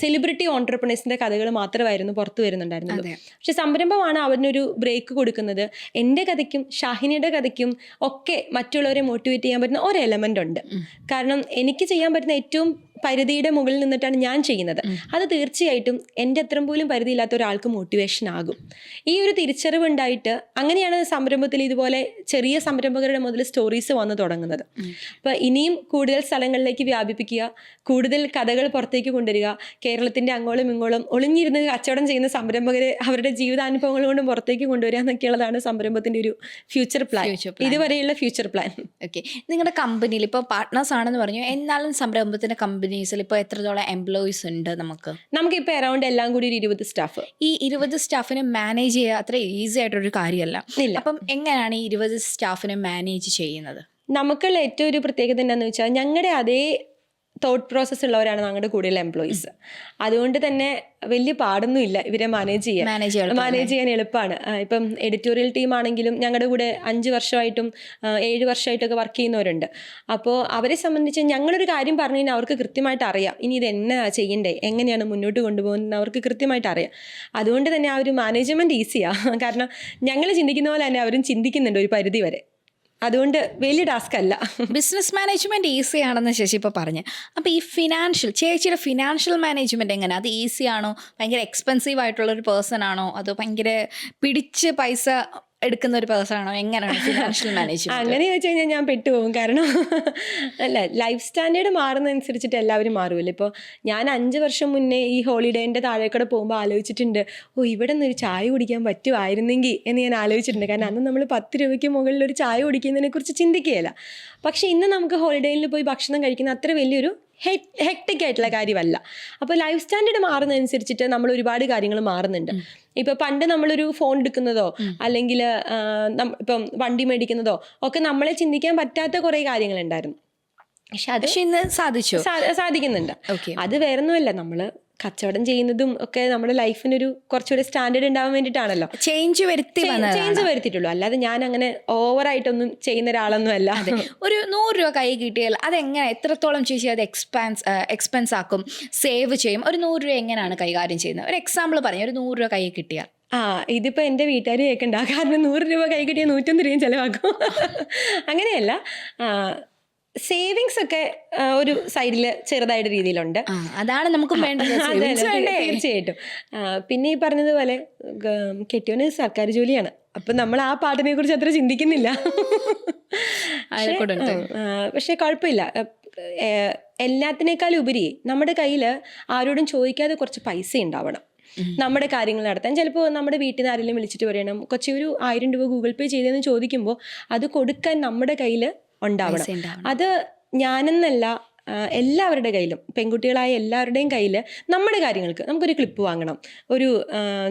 സെലിബ്രിറ്റി ഓൺട്രപ്രണേഴ്സിൻ്റെ കഥകൾ മാത്രമായിരുന്നു പുറത്തു വരുന്നുണ്ടായിരുന്നുള്ളൂ. പക്ഷെ സംരംഭമാണ് അവരിനൊരു ബ്രേക്ക് കൊടുക്കുന്നത്. എൻ്റെ കഥയ്ക്കും ഷാഹിനിയുടെ കഥയ്ക്കും ഒക്കെ മറ്റുള്ളവരെ മോട്ടിവേറ്റ് ചെയ്യാൻ പറ്റുന്ന ഒരു എലമെൻ്റ് ഉണ്ട്. കാരണം എനിക്ക് ചെയ്യാൻ പറ്റുന്ന ഏറ്റവും പരിധിയുടെ മുകളിൽ നിന്നിട്ടാണ് ഞാൻ ചെയ്യുന്നത്. അത് തീർച്ചയായിട്ടും എൻ്റെ അത്രയും പോലും പരിധിയില്ലാത്ത ഒരാൾക്ക് മോട്ടിവേഷൻ ആകും. ഈ ഒരു തിരിച്ചറിവുണ്ടായിട്ട് അങ്ങനെയാണ് സംരംഭത്തിൽ ഇതുപോലെ ചെറിയ സംരംഭകരുടെ മുതൽ സ്റ്റോറീസ് വന്ന് തുടങ്ങുന്നത്. അപ്പോൾ ഇനിയും കൂടുതൽ സ്ഥലങ്ങളിലേക്ക് വ്യാപിപ്പിക്കുക, കൂടുതൽ കഥകൾ പുറത്തേക്ക് കൊണ്ടുവരിക, കേരളത്തിൻ്റെ അങ്ങോളം ഇങ്ങോളം ഒളിഞ്ഞിരുന്ന് കച്ചവടം ചെയ്യുന്ന സംരംഭകരെ അവരുടെ ജീവിതാനുഭവങ്ങൾ കൊണ്ട് പുറത്തേക്ക് കൊണ്ടുവരിക എന്നൊക്കെയുള്ളതാണ് സംരംഭത്തിൻ്റെ ഒരു ഫ്യൂച്ചർ പ്ലാൻ, ഇതുവരെയുള്ള ഫ്യൂച്ചർ പ്ലാൻ. ഓക്കെ, നിങ്ങളുടെ കമ്പനിയിൽ ഇപ്പോൾ പാർട്ട്നേഴ്സ് ആണെന്ന് പറഞ്ഞു, എന്നാലും സംരംഭത്തിൻ്റെ കമ്പനീസിൽ ഇപ്പോൾ എത്രത്തോളം എംപ്ലോയീസ് ഉണ്ട്? നമുക്കിപ്പോൾ അറൗണ്ട് എല്ലാം കൂടി ഒരു 20 സ്റ്റാഫ്. ഈ 20 സ്റ്റാഫിനെ മാനേജ് ചെയ്യുക അത്ര ഈസി ആയിട്ടൊരു കാര്യമല്ല. അപ്പം എങ്ങനെയാണ് ഈ 20 സ്റ്റാഫിനെ മാനേജ് ചെയ്യുന്നത്? നമുക്കുള്ള ഏറ്റവും ഒരു പ്രത്യേകത എന്താണെന്ന് വെച്ചാൽ ഞങ്ങളുടെ അതേ തോട്ട് പ്രോസസ്സ് ഉള്ളവരാണ് ഞങ്ങളുടെ കൂടെയുള്ള എംപ്ലോയീസ്. അതുകൊണ്ട് തന്നെ വലിയ പാടൊന്നും ഇല്ല ഇവരെ മാനേജ് ചെയ്യാൻ എളുപ്പമാണ്. ഇപ്പം എഡിറ്റോറിയൽ ടീം ആണെങ്കിലും ഞങ്ങളുടെ കൂടെ 5 വർഷമായിട്ടും 7 വർഷമായിട്ടൊക്കെ വർക്ക് ചെയ്യുന്നവരുണ്ട്. അപ്പോൾ അവരെ സംബന്ധിച്ച് ഞങ്ങളൊരു കാര്യം പറഞ്ഞു കഴിഞ്ഞാൽ അവർക്ക് കൃത്യമായിട്ട് അറിയാം ഇനി ഇത് എന്നാ ചെയ്യണ്ടേ, എങ്ങനെയാണ് മുന്നോട്ട് കൊണ്ടുപോകുന്നത് അവർക്ക് കൃത്യമായിട്ട് അറിയാം. അതുകൊണ്ട് തന്നെ ആ ഒരു മാനേജ്മെൻറ്റ് ഈസിയാണ്. കാരണം ഞങ്ങൾ ചിന്തിക്കുന്ന പോലെ തന്നെ അവരും ചിന്തിക്കുന്നുണ്ട് ഒരു പരിധി വരെ. അതുകൊണ്ട് വലിയ ടാസ്ക് അല്ല. ബിസിനസ് മാനേജ്മെന്റ് ഈസി ആണെന്ന് ശശി ഇപ്പോൾ പറഞ്ഞു. അപ്പോൾ ഈ ചേച്ചിയുടെ ഫിനാൻഷ്യൽ മാനേജ്മെന്റ് എങ്ങനെ? അത് ഈസി ആണോ? ഭയങ്കര എക്സ്പെൻസീവ് ആയിട്ടുള്ള ഒരു പേഴ്സൺ ആണോ? അതോ ഭയങ്കര പിടിച്ച് പൈസ എടുക്കുന്ന ഒരു പേഴ്സൺ ആണോ? എങ്ങനെയാണ് ഫിനാൻഷ്യൽ മാനേജ്മെന്റ്? അങ്ങനെ ചോദിച്ചു കഴിഞ്ഞാൽ ഞാൻ പെട്ടുപോകും. കാരണം അല്ല, ലൈഫ് സ്റ്റാൻഡേർഡ് മാറുന്നതനുസരിച്ചിട്ട് എല്ലാവരും മാറുമല്ലോ. ഇപ്പോൾ ഞാൻ 5 വർഷം മുന്നേ ഈ ഹോളിഡേൻ്റെ താഴേക്കൂടെ പോകുമ്പോൾ ആലോചിച്ചിട്ടുണ്ട്, ഇവിടെ നിന്ന് ഒരു ചായ കുടിക്കാൻ പറ്റുമായിരുന്നെങ്കിൽ എന്ന് ഞാൻ ആലോചിച്ചിട്ടുണ്ട്. കാരണം അന്ന് നമ്മൾ 10 രൂപയ്ക്ക് മുകളിൽ ഒരു ചായ കുടിക്കുന്നതിനെ കുറിച്ച് ചിന്തിക്കുകയില്ല. പക്ഷേ ഇന്ന് നമുക്ക് ഹോളിഡേയിൽ പോയി ഭക്ഷണം കഴിക്കുന്ന അത്ര വലിയൊരു ഹെക്ടിക് ആയിട്ടുള്ള കാര്യമല്ല. അപ്പോൾ ലൈഫ് സ്റ്റാൻഡേർഡ് മാറുന്നതനുസരിച്ചിട്ട് നമ്മൾ ഒരുപാട് കാര്യങ്ങൾ മാറുന്നുണ്ട്. ഇപ്പൊ പണ്ട് നമ്മളൊരു ഫോൺ എടുക്കുന്നതോ അല്ലെങ്കിൽ ഇപ്പം വണ്ടി മേടിക്കുന്നതോ ഒക്കെ നമ്മളെ ചിന്തിക്കാൻ പറ്റാത്ത കുറെ കാര്യങ്ങളുണ്ടായിരുന്നു. പക്ഷെ ഇന്ന് സാധിക്കുന്നുണ്ട്. Okay. അത് വേറൊന്നുമല്ല, നമ്മള് കച്ചവടം ചെയ്യുന്നതും ഒക്കെ നമ്മുടെ ലൈഫിനൊരു കുറച്ചുകൂടി സ്റ്റാൻഡേർഡ് ഉണ്ടാവാൻ വേണ്ടിയിട്ടാണല്ലോ ചേഞ്ച് വരുത്തിയിട്ടുള്ളൂ. അല്ലാതെ ഞാൻ അങ്ങനെ ഓവറായിട്ടൊന്നും ചെയ്യുന്ന ഒരാളൊന്നും അല്ല. ഒരു 100 രൂപ കൈ കിട്ടിയാൽ അതെങ്ങനെ, എത്രത്തോളം ചേച്ചി അത് എക്സ്പെൻസ് ആക്കും, സേവ് ചെയ്യും? ഒരു 100 രൂപ എങ്ങനെയാണ് കൈകാര്യം ചെയ്യുന്നത്? ഒരു എക്സാമ്പിൾ പറഞ്ഞു. ഒരു 100 രൂപ കൈ കിട്ടിയാൽ. ഇതിപ്പോൾ എൻ്റെ വീട്ടുകാർ കേൾക്കണ്ട. കാരണം 100 രൂപ കൈ കിട്ടിയാൽ 101 രൂപയും ചിലവാക്കും. അങ്ങനെയല്ല, സേവിങ്സ് ഒക്കെ ഒരു സൈഡിൽ ചെറുതായിട്ട് രീതിയിലുണ്ട്. അതാണ് നമുക്ക് വേണ്ടത്. തീർച്ചയായിട്ടും. പിന്നെ ഈ പറഞ്ഞതുപോലെ കെട്ടിയോന് സർക്കാർ ജോലിയാണ്. അപ്പൊ നമ്മൾ ആ പാട്ടിനെ കുറിച്ച് അത്ര ചിന്തിക്കുന്നില്ല. പക്ഷെ കുഴപ്പമില്ല. എല്ലാത്തിനേക്കാളും ഉപരി നമ്മുടെ കയ്യിൽ ആരോടും ചോദിക്കാതെ കുറച്ച് പൈസ ഉണ്ടാവണം നമ്മുടെ കാര്യങ്ങൾ നടത്താൻ. ചിലപ്പോൾ നമ്മുടെ വീട്ടിൽ നിന്ന് ആരെങ്കിലും വിളിച്ചിട്ട് പറയണം, കൊച്ചി ഒരു 1000 രൂപ ഗൂഗിൾ പേ ചെയ്തെന്ന് ചോദിക്കുമ്പോൾ അത് കൊടുക്കാൻ നമ്മുടെ കയ്യിൽ ഉണ്ടാവണം. അത് ഞാനെന്നല്ല, എല്ലാവരുടെ കയ്യിലും, പെൺകുട്ടികളായ എല്ലാവരുടെയും കയ്യിൽ നമ്മുടെ കാര്യങ്ങൾക്ക് നമുക്കൊരു ക്ലിപ്പ് വാങ്ങണം, ഒരു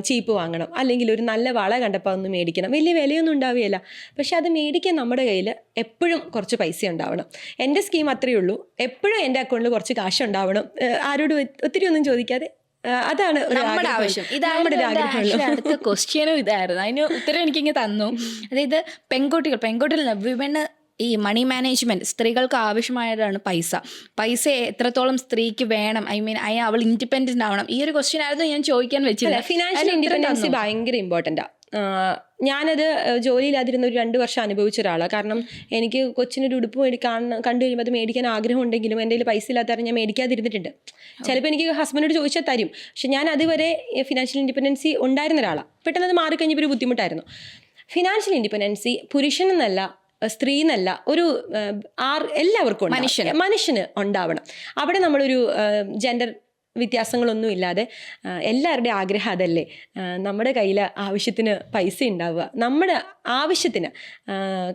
ചീപ്പ് വാങ്ങണം, അല്ലെങ്കിൽ ഒരു നല്ല വള കണ്ടപ്പോൾ ഒന്ന് മേടിക്കണം. വലിയ വിലയൊന്നും ഉണ്ടാവുകയില്ല, പക്ഷെ അത് മേടിക്കാൻ നമ്മുടെ കയ്യിൽ എപ്പോഴും കുറച്ച് പൈസ ഉണ്ടാവണം. എൻ്റെ സ്കീം അത്രയേ ഉള്ളൂ. എപ്പോഴും എൻ്റെ അക്കൗണ്ടിൽ കുറച്ച് കാശ് ഉണ്ടാവണം, ആരോടും ഒത്തിരി ഒന്നും ചോദിക്കാതെ. അതാണ് നമ്മുടെ ആവശ്യം. അടുത്ത ക്വസ്റ്റ്യനും ഇതായിരുന്നു. അതിന് ഉത്തരം എനിക്കിങ്ങനെ തന്നു. അതായത് പെൺകുട്ടികൾ വിമണ് ഈ മണി മാനേജ്മെന്റ് സ്ത്രീകൾക്ക് ആവശ്യമായതാണ് പൈസ എത്രത്തോളം സ്ത്രീക്ക് വേണം, അവൾ ഇൻഡിപെൻഡന്റ് ആവണം. ഈ ഒരു ക്വസ്റ്റ്യൻ ആയിരുന്നു ഞാൻ ചോദിക്കാൻ വെച്ചില്ല. ഫിനാൻഷ്യൽ ഇൻഡിപെൻഡൻസി ഭയങ്കര ഇമ്പോർട്ടൻ്റാണ്. ഞാനത് ജോലിയില്ലാതിരുന്ന ഒരു 2 വർഷം അനുഭവിച്ച ഒരാളാണ്. കാരണം എനിക്ക് കൊച്ചിനൊരു ഉടുപ്പ് കണ്ടു കഴിയുമ്പോൾ അത് മേടിക്കാൻ ആഗ്രഹം ഉണ്ടെങ്കിലും എൻ്റെ കയ്യിൽ പൈസ ഇല്ലാത്ത ഞാൻ മേടിക്കാതിരുന്നിട്ടുണ്ട്. ചിലപ്പോൾ എനിക്ക് ഹസ്ബൻഡോട് ചോദിച്ചാൽ തരും, പക്ഷെ ഞാൻ അതുവരെ ഫിനാൻഷ്യൽ ഇൻഡിപെൻഡൻസി ഉണ്ടായിരുന്ന ഒരാളാണ്. പെട്ടെന്ന് അത് മാറിക്കഴിഞ്ഞപ്പോൾ ഒരു ബുദ്ധിമുട്ടായിരുന്നു. ഫിനാൻഷ്യൽ ഇൻഡിപെൻഡൻസി പുരുഷനെന്നല്ല, സ്ത്രീ എന്നല്ല, ഒരു എല്ലാവർക്കും മനുഷ്യന് ഉണ്ടാവണം. അവിടെ നമ്മളൊരു ജെൻഡർ വ്യത്യാസങ്ങളൊന്നും ഇല്ലാതെ എല്ലാവരുടെയും ആഗ്രഹം അതല്ലേ, നമ്മുടെ കയ്യിൽ ആവശ്യത്തിന് പൈസ ഉണ്ടാവുക, നമ്മുടെ ആവശ്യത്തിന്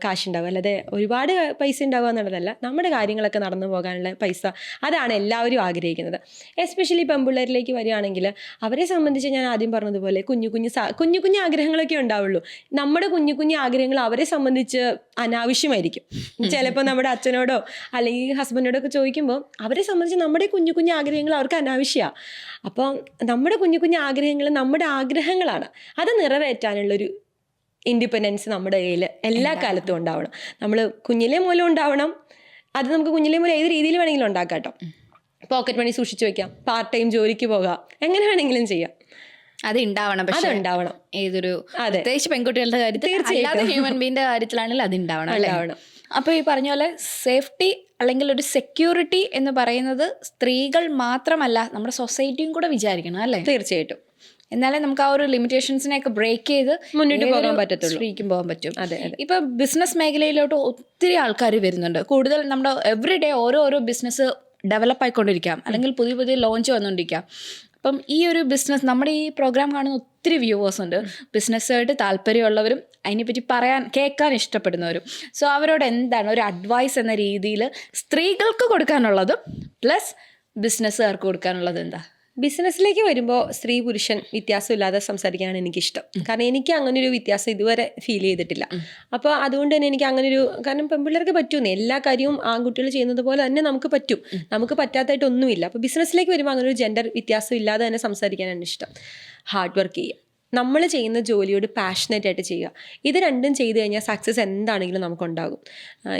കാശുണ്ടാവുക, അല്ലാതെ ഒരുപാട് പൈസ ഉണ്ടാവുക എന്നുള്ളതല്ല, നമ്മുടെ കാര്യങ്ങളൊക്കെ നടന്നു പോകാനുള്ള പൈസ, അതാണ് എല്ലാവരും ആഗ്രഹിക്കുന്നത്. എസ്പെഷ്യലി പെൺപിള്ളേരിലേക്ക് വരികയാണെങ്കിൽ അവരെ സംബന്ധിച്ച് ഞാൻ ആദ്യം പറഞ്ഞതുപോലെ കുഞ്ഞു ആഗ്രഹങ്ങളൊക്കെ ഉണ്ടാവുള്ളൂ. നമ്മുടെ കുഞ്ഞു ആഗ്രഹങ്ങൾ അവരെ സംബന്ധിച്ച് അനാവശ്യമായിരിക്കും. ചിലപ്പോൾ നമ്മുടെ അച്ഛനോടോ അല്ലെങ്കിൽ ഹസ്ബൻഡിനോടോ ഒക്കെ ചോദിക്കുമ്പോൾ അവരെ സംബന്ധിച്ച് നമ്മുടെ കുഞ്ഞു ആഗ്രഹങ്ങൾ അവർക്ക് അനാവശ്യമാണ്. അപ്പോൾ നമ്മുടെ കുഞ്ഞു ആഗ്രഹങ്ങൾ നമ്മുടെ ആഗ്രഹങ്ങളാണ്. അത് നിറവേറ്റാനുള്ളൊരു ഇൻഡിപെൻഡൻസ് നമ്മുടെ കയ്യിൽ എല്ലാ കാലത്തും ഉണ്ടാവണം. നമ്മൾ കുഞ്ഞിലെ മൂലം ഉണ്ടാവണം. അത് നമുക്ക് കുഞ്ഞിലെ മൂലം ഏത് രീതിയിൽ വേണമെങ്കിലും ഉണ്ടാക്കാം കേട്ടോ. പോക്കറ്റ് മണി സൂക്ഷിച്ചു വെക്കാം, പാർട്ട് ടൈം ജോലിക്ക് പോകാം, എങ്ങനെ വേണമെങ്കിലും ചെയ്യാം. അത് ഉണ്ടാവണം. ഏതൊരു പ്രത്യേകിച്ച് പെൺകുട്ടികളുടെ കാര്യത്തിൽ, തീർച്ചയായിട്ടും ഹ്യൂമൻ ബീന്റെ കാര്യത്തിലാണെങ്കിൽ അത് ഉണ്ടാവണം. അപ്പോൾ ഈ പറഞ്ഞ പോലെ സേഫ്റ്റി അല്ലെങ്കിൽ ഒരു സെക്യൂരിറ്റി എന്ന് പറയുന്നത് സ്ത്രീകൾ മാത്രമല്ല, നമ്മുടെ സൊസൈറ്റിയും കൂടെ വിചാരിക്കണം അല്ലേ? തീർച്ചയായിട്ടും. എന്നാലേ നമുക്ക് ആ ഒരു ലിമിറ്റേഷൻസിനെയൊക്കെ ബ്രേക്ക് ചെയ്ത് മുന്നോട്ട് പോകാൻ പറ്റത്തുള്ളൂ, സ്ത്രീക്കും പോകാൻ പറ്റും. ഇപ്പൊ ബിസിനസ് മേഖലയിലോട്ട് ഒത്തിരി ആൾക്കാർ വരുന്നുണ്ട്. കൂടുതൽ നമ്മുടെ എവറി ഡേ ഓരോ ബിസിനസ് ഡെവലപ്പ് ആയിക്കൊണ്ടിരിക്കാം, അല്ലെങ്കിൽ പുതിയ ലോഞ്ച് വന്നുകൊണ്ടിരിക്കാം. അപ്പം ഈ ഒരു ബിസിനസ്, നമ്മുടെ ഈ പ്രോഗ്രാം കാണുന്ന ഒത്തിരി വ്യൂവേഴ്സ് ഉണ്ട്, ബിസിനസ്സായിട്ട് താല്പര്യമുള്ളവരും അതിനെപ്പറ്റി കേൾക്കാൻ ഇഷ്ടപ്പെടുന്നവരും. സോ അവരോട് എന്താണ് ഒരു അഡ്വൈസ് എന്ന രീതിയിൽ സ്ത്രീകൾക്ക് കൊടുക്കാനുള്ളതും പ്ലസ് ബിസിനസ്സുകാർക്ക് കൊടുക്കാനുള്ളത് എന്താ? ബിസിനസ്സിലേക്ക് വരുമ്പോൾ സ്ത്രീ പുരുഷൻ വ്യത്യാസമില്ലാതെ സംസാരിക്കാനാണ് എനിക്കിഷ്ടം. കാരണം എനിക്ക് അങ്ങനൊരു വ്യത്യാസം ഇതുവരെ ഫീൽ ചെയ്തിട്ടില്ല. അപ്പോൾ അതുകൊണ്ട് തന്നെ എനിക്ക് അങ്ങനൊരു, കാരണം പെൺപിള്ളേർക്ക് പറ്റുമെന്ന്, എല്ലാ കാര്യവും ആൺകുട്ടികൾ ചെയ്യുന്നത് പോലെ തന്നെ നമുക്ക് പറ്റും, നമുക്ക് പറ്റാത്തതായിട്ടൊന്നുമില്ല. അപ്പോൾ ബിസിനസ്സിലേക്ക് വരുമ്പോൾ അങ്ങനെ ഒരു ജെൻഡർ വ്യത്യാസം ഇല്ലാതെ തന്നെ സംസാരിക്കാനാണ് ഇഷ്ടം. ഹാർഡ് വർക്ക് ചെയ്യുക, നമ്മൾ ചെയ്യുന്ന ജോലിയോട് പാഷനേറ്റ് ആയിട്ട് ചെയ്യുക. ഇത് രണ്ടും ചെയ്തു കഴിഞ്ഞാൽ സക്സസ് എന്താണെങ്കിലും നമുക്കുണ്ടാകും.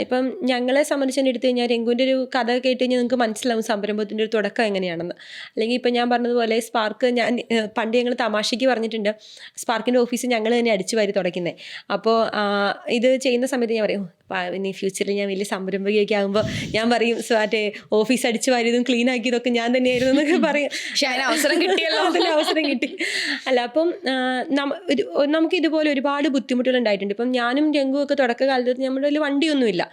ഇപ്പം ഞങ്ങളെ സംബന്ധിച്ച് തന്നെ എടുത്തു കഴിഞ്ഞാൽ രംഗുവിൻ്റെ ഒരു കഥ കേട്ട് കഴിഞ്ഞാൽ നിങ്ങൾക്ക് മനസ്സിലാവും സംരംഭത്തിൻ്റെ ഒരു തുടക്കം എങ്ങനെയാണെന്ന്. അല്ലെങ്കിൽ ഇപ്പം ഞാൻ പറഞ്ഞതുപോലെ സ്പാർക്ക്, ഞാൻ പണ്ട് ഞങ്ങൾ തമാശയ്ക്ക് പറഞ്ഞിട്ടുണ്ട്, സ്പാർക്കിൻ്റെ ഓഫീസ് ഞങ്ങൾ തന്നെ അടിച്ചു വാരി തുടയ്ക്കുന്നത്. അപ്പോൾ ഇത് ചെയ്യുന്ന സമയത്ത് ഞാൻ പറയും, ഇനി ഫ്യൂച്ചറിൽ ഞാൻ വലിയ സംരംഭകയൊക്കെ ആകുമ്പോൾ ഞാൻ പറയും മറ്റേ ഓഫീസ് അടിച്ച് വാരിയതും ക്ലീൻ ആക്കിയതൊക്കെ ഞാൻ തന്നെയായിരുന്നു എന്നൊക്കെ പറയും. പക്ഷെ അതിന് അവസരം കിട്ടിയല്ലോ. അതിന് അവസരം കിട്ടി. അല്ല, അപ്പം നമുക്ക് ഇതുപോലെ ഒരുപാട് ബുദ്ധിമുട്ടുകൾ ഉണ്ടായിട്ടുണ്ട്. ഇപ്പം ഞാനും രംഗുവും ഒക്കെ തുടക്കകാലത്ത് നമ്മുടെ കയ്യിൽ വണ്ടിയൊന്നുമില്ല.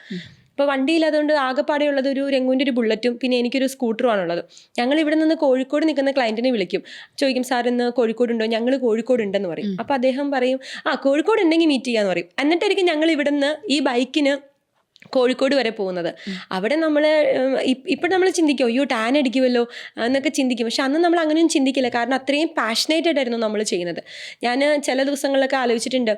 അപ്പോൾ വണ്ടിയില്ലാത്തതുകൊണ്ട് ആകെപ്പാടെ ഉള്ളത് ഒരു രംഗുവിൻ്റെ ഒരു ബുള്ളറ്റും പിന്നെ എനിക്കൊരു സ്കൂട്ടറുമാണുള്ളത്. ഞങ്ങൾ ഇവിടെ നിന്ന് കോഴിക്കോട് നിൽക്കുന്ന ക്ലയൻറ്റിനെ വിളിക്കും, ചോദിക്കും സാർ ഇന്ന് കോഴിക്കോടുണ്ടോ? ഞങ്ങൾ കോഴിക്കോട് ഉണ്ടെന്ന് പറയും. അപ്പോൾ അദ്ദേഹം പറയും കോഴിക്കോട് ഉണ്ടെങ്കിൽ മീറ്റ് ചെയ്യാന്ന് പറയും. എന്നിട്ടായിരിക്കും ഞങ്ങൾ ഇവിടെ നിന്ന് ഈ ബൈക്കിന് കോഴിക്കോട് വരെ പോകുന്നത്. അവിടെ നമ്മൾ ഇപ്പം നമ്മൾ ചിന്തിക്കും അയ്യോ ടാൻ അടിക്കുമല്ലോ എന്നൊക്കെ ചിന്തിക്കും. പക്ഷെ അന്ന് നമ്മൾ അങ്ങനെയൊന്നും ചിന്തിക്കില്ല. കാരണം അത്രയും പാഷനേറ്റഡ് ആയിരുന്നു നമ്മൾ ചെയ്യുന്നത്. ഞാൻ ചില ദിവസങ്ങളിലൊക്കെ ആലോചിച്ചിട്ടുണ്ട്,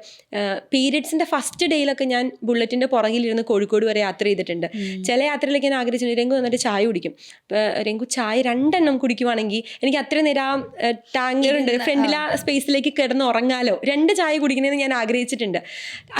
പീരിയഡ്സിൻ്റെ ഫസ്റ്റ് ഡേയിലൊക്കെ ഞാൻ ബുള്ളറ്റിൻ്റെ പുറകിലിരുന്ന് കോഴിക്കോട് വരെ യാത്ര ചെയ്തിട്ടുണ്ട്. ചില യാത്രയിലേക്ക് ഞാൻ ആഗ്രഹിച്ചിട്ടുണ്ട് രംഗു വന്നിട്ട് ചായ കുടിക്കും. രംഗു ചായ 2 എണ്ണം കുടിക്കുവാണെങ്കിൽ എനിക്ക് അത്രയും നേരം ടാങ്കർ ഉണ്ട് ഫ്രണ്ടിൽ ആ സ്പേസിലേക്ക് കിടന്ന് ഉറങ്ങാലോ, 2 ചായ കുടിക്കണമെന്ന് ഞാൻ ആഗ്രഹിച്ചിട്ടുണ്ട്.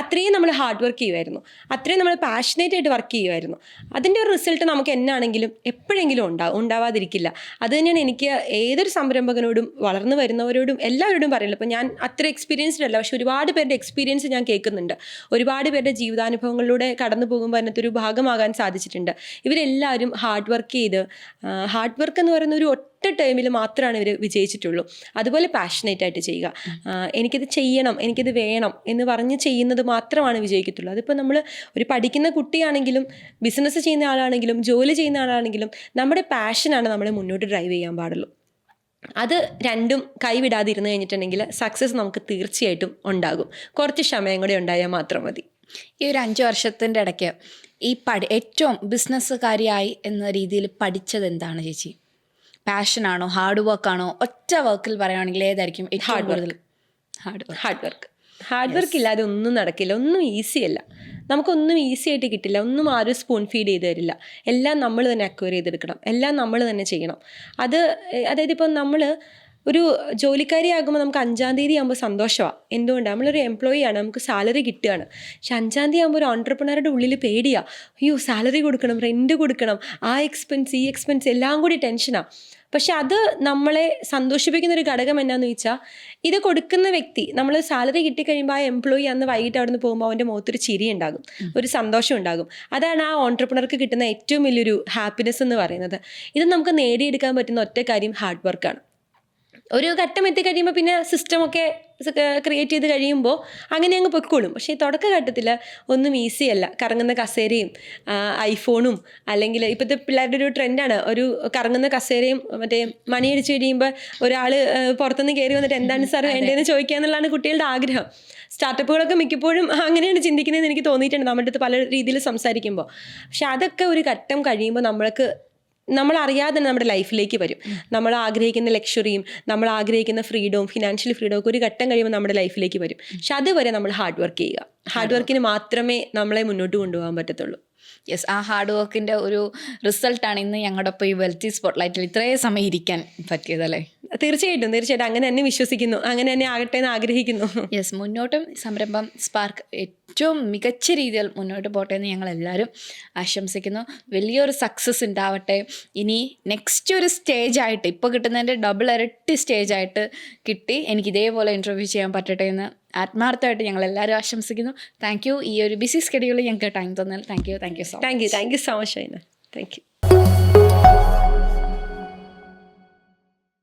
അത്രയും നമ്മൾ ഹാർഡ് വർക്ക് ചെയ്യുമായിരുന്നു, അത്രയും നമ്മൾ പാഷനേറ്റായിട്ട് വർക്ക് ചെയ്യുമായിരുന്നു. അതിൻ്റെ ഒരു റിസൾട്ട് നമുക്ക് എന്നാണെങ്കിലും എപ്പോഴെങ്കിലും ഉണ്ടാവാതിരിക്കില്ല. അത് തന്നെയാണ് എനിക്ക് ഏതൊരു സംരംഭകനോടും വളർന്നു വരുന്നവരോടും എല്ലാവരോടും പറയുള്ളൂ. ഇപ്പോൾ ഞാൻ അത്ര എക്സ്പീരിയൻസ്ഡ് അല്ല, പക്ഷെ ഒരുപാട് പേരുടെ എക്സ്പീരിയൻസ് ഞാൻ കേൾക്കുന്നുണ്ട്. ഒരുപാട് പേരുടെ ജീവിതാനുഭവങ്ങളിലൂടെ കടന്നു പോകുമ്പോൾ അതിനകത്ത് ഒരു ഭാഗമാകാൻ സാധിച്ചിട്ടുണ്ട്. ഇവരെല്ലാവരും ഹാർഡ് വർക്ക് ചെയ്ത്, ഹാർഡ് വർക്ക് എന്ന് പറയുന്ന ഒരു ഒറ്റ ടൈമിൽ മാത്രമാണ് ഇവർ വിജയിച്ചിട്ടുള്ളൂ. അതുപോലെ പാഷനേറ്റ് ആയിട്ട് ചെയ്യുക, എനിക്കിത് ചെയ്യണം, എനിക്കിത് വേണം എന്ന് പറഞ്ഞ് ചെയ്യുന്നത് മാത്രമാണ് വിജയിക്കത്തുള്ളൂ. അതിപ്പോൾ നമ്മൾ ഒരു പഠിക്കുന്ന കുട്ടിയാണെങ്കിലും ബിസിനസ് ചെയ്യുന്ന ആളാണെങ്കിലും ജോലി ചെയ്യുന്ന ആളാണെങ്കിലും നമ്മുടെ പാഷനാണ് നമ്മളെ മുന്നോട്ട് ഡ്രൈവ് ചെയ്യാൻ പാടുള്ളൂ. അത് രണ്ടും കൈവിടാതിരുന്ന് കഴിഞ്ഞിട്ടുണ്ടെങ്കിൽ സക്സസ് നമുക്ക് തീർച്ചയായിട്ടും ഉണ്ടാകും. കുറച്ച് ക്ഷമയും കൂടെ ഉണ്ടായാൽ മാത്രം മതി. ഈ ഒരു 5 വർഷത്തിൻ്റെ ഇടയ്ക്ക് ഈ ഏറ്റവും ബിസിനസ്സുകാരിയായി എന്ന രീതിയിൽ പഠിച്ചത് എന്താണ് ചേച്ചി? പാഷനാണോ, ഹാർഡ് വർക്കാണോ? ഒറ്റ വർക്കിൽ പറയുകയാണെങ്കിൽ ഏതായിരിക്കും? ഹാർഡ് വർക്ക് ഇല്ലാതെ ഒന്നും നടക്കില്ല. ഒന്നും ഈസി അല്ല, നമുക്കൊന്നും ഈസി ആയിട്ട് കിട്ടില്ല. ഒന്നും ആരും സ്പൂൺ ഫീഡ് ചെയ്ത് തരില്ല. എല്ലാം നമ്മൾ തന്നെ അക്വയർ ചെയ്തെടുക്കണം, എല്ലാം നമ്മൾ തന്നെ ചെയ്യണം. അതായത് ഇപ്പം നമ്മൾ ഒരു ജോലിക്കാരിയാകുമ്പോൾ നമുക്ക് 5-ാം തീയതി ആകുമ്പോൾ സന്തോഷമാണ്. എന്തുകൊണ്ടാണ്? നമ്മളൊരു എംപ്ലോയി ആണ്, നമുക്ക് സാലറി കിട്ടുകയാണ്. പക്ഷെ 5-ാം തീയതി ആകുമ്പോൾ ഒരു ഓൺട്രപ്രണറുടെ ഉള്ളിൽ പേടിയാണ്, അയ്യോ സാലറി കൊടുക്കണം, റെൻറ്റ് കൊടുക്കണം, ആ എക്സ്പെൻസ് ഈ എക്സ്പെൻസ് എല്ലാം കൂടി ടെൻഷനാണ്. പക്ഷെ അത് നമ്മളെ സന്തോഷിപ്പിക്കുന്ന ഒരു ഘടകം എന്നാന്ന് ചോദിച്ചാൽ, ഇത് കൊടുക്കുന്ന വ്യക്തി, നമ്മൾ സാലറി കിട്ടിക്കഴിയുമ്പോൾ ആ എംപ്ലോയി അന്ന് വൈകിട്ട് അവിടെ നിന്ന് പോകുമ്പോൾ അവൻ്റെ മുഖത്തൊരു ചിരി ഉണ്ടാകും, ഒരു സന്തോഷം ഉണ്ടാകും. അതാണ് ആ ഓൺട്രപ്രണർക്ക് കിട്ടുന്ന ഏറ്റവും വലിയൊരു ഹാപ്പിനെസ് എന്ന് പറയുന്നത്. ഇത് നമുക്ക് നേടിയെടുക്കാൻ പറ്റുന്ന ഒറ്റ കാര്യം ഹാർഡ് വർക്കാണ്. ഒരു ഘട്ടം എത്തിക്കഴിയുമ്പോൾ പിന്നെ സിസ്റ്റമൊക്കെ ക്രിയേറ്റ് ചെയ്ത് കഴിയുമ്പോൾ അങ്ങനെ അങ്ങ് പൊയ്ക്കോളും. പക്ഷേ ഈ തുടക്കഘട്ടത്തിൽ ഒന്നും ഈസി അല്ല. കറങ്ങുന്ന കസേരയും ഐഫോണും, അല്ലെങ്കിൽ ഇപ്പോഴത്തെ പിള്ളേരുടെ ഒരു ട്രെൻഡാണ് ഒരു കറങ്ങുന്ന കസേരയും മറ്റേ മണിയടിച്ച് കഴിയുമ്പോൾ ഒരാൾ പുറത്തുനിന്ന് കയറി വന്നിട്ട് എന്താണ് സാർ വേണ്ടതെന്ന് ചോദിക്കുക എന്നുള്ളതാണ് കുട്ടികളുടെ ആഗ്രഹം. സ്റ്റാർട്ടപ്പുകളൊക്കെ മിക്കപ്പോഴും അങ്ങനെയാണ് ചിന്തിക്കുന്നതെന്ന് എനിക്ക് തോന്നിയിട്ടുണ്ട് നമ്മുടെ അടുത്ത് പല രീതിയിൽ സംസാരിക്കുമ്പോൾ. പക്ഷെ അതൊക്കെ ഒരു ഘട്ടം കഴിയുമ്പോൾ നമ്മളറിയാതെ തന്നെ നമ്മുടെ ലൈഫിലേക്ക് വരും. നമ്മൾ ആഗ്രഹിക്കുന്ന ലക്ഷറിയും നമ്മൾ ആഗ്രഹിക്കുന്ന ഫ്രീഡവും ഫിനാൻഷ്യൽ ഫ്രീഡവും ഒക്കെ ഒരു ഘട്ടം കഴിയുമ്പോൾ നമ്മുടെ ലൈഫിലേക്ക് വരും. പക്ഷെ അതുവരെ നമ്മൾ ഹാർഡ് വർക്ക് ചെയ്യുക. ഹാർഡ് വർക്കിന് മാത്രമേ നമ്മളെ മുന്നോട്ട് കൊണ്ടുപോകാൻ പറ്റത്തുള്ളൂ. യെസ്, ആ ഹാർഡ് വർക്കിൻ്റെ ഒരു റിസൾട്ടാണ് ഇന്ന് ഞങ്ങളുടെ ഒപ്പം ഈ വെൽത്തി സ്പോട്ട്ലൈറ്റിൽ ഇത്രയും സമയം ഇരിക്കാൻ പറ്റിയതല്ലേ? തീർച്ചയായിട്ടും അങ്ങനെ തന്നെ വിശ്വസിക്കുന്നു, അങ്ങനെ തന്നെ ആകട്ടെ എന്ന് ആഗ്രഹിക്കുന്നു. യെസ്, മുന്നോട്ടും സംരംഭം സ്പാർക്ക് ഏറ്റവും മികച്ച രീതിയിൽ മുന്നോട്ട് പോട്ടെ എന്ന് ഞങ്ങളെല്ലാവരും ആശംസിക്കുന്നു. വലിയൊരു സക്സസ് ഉണ്ടാവട്ടെ. ഇനി നെക്സ്റ്റ് ഒരു സ്റ്റേജായിട്ട്, ഇപ്പോൾ കിട്ടുന്നതിൻ്റെ ഡബിൾ ഇരട്ടി സ്റ്റേജായിട്ട് കിട്ടി എനിക്ക് ഇതേപോലെ ഇൻ്റർവ്യൂ ചെയ്യാൻ പറ്റട്ടെ എന്ന് ആത്മാർത്ഥമായിട്ട് ഞങ്ങളെല്ലാവരും ആശംസിക്കുന്നു. Thank you. ഈ ഒരു ബിസി സ്കെഡ്യൂളിൽ ഞങ്ങൾക്ക് ടൈം തന്നാൽ thank you so much. Thank you so much. Thank you.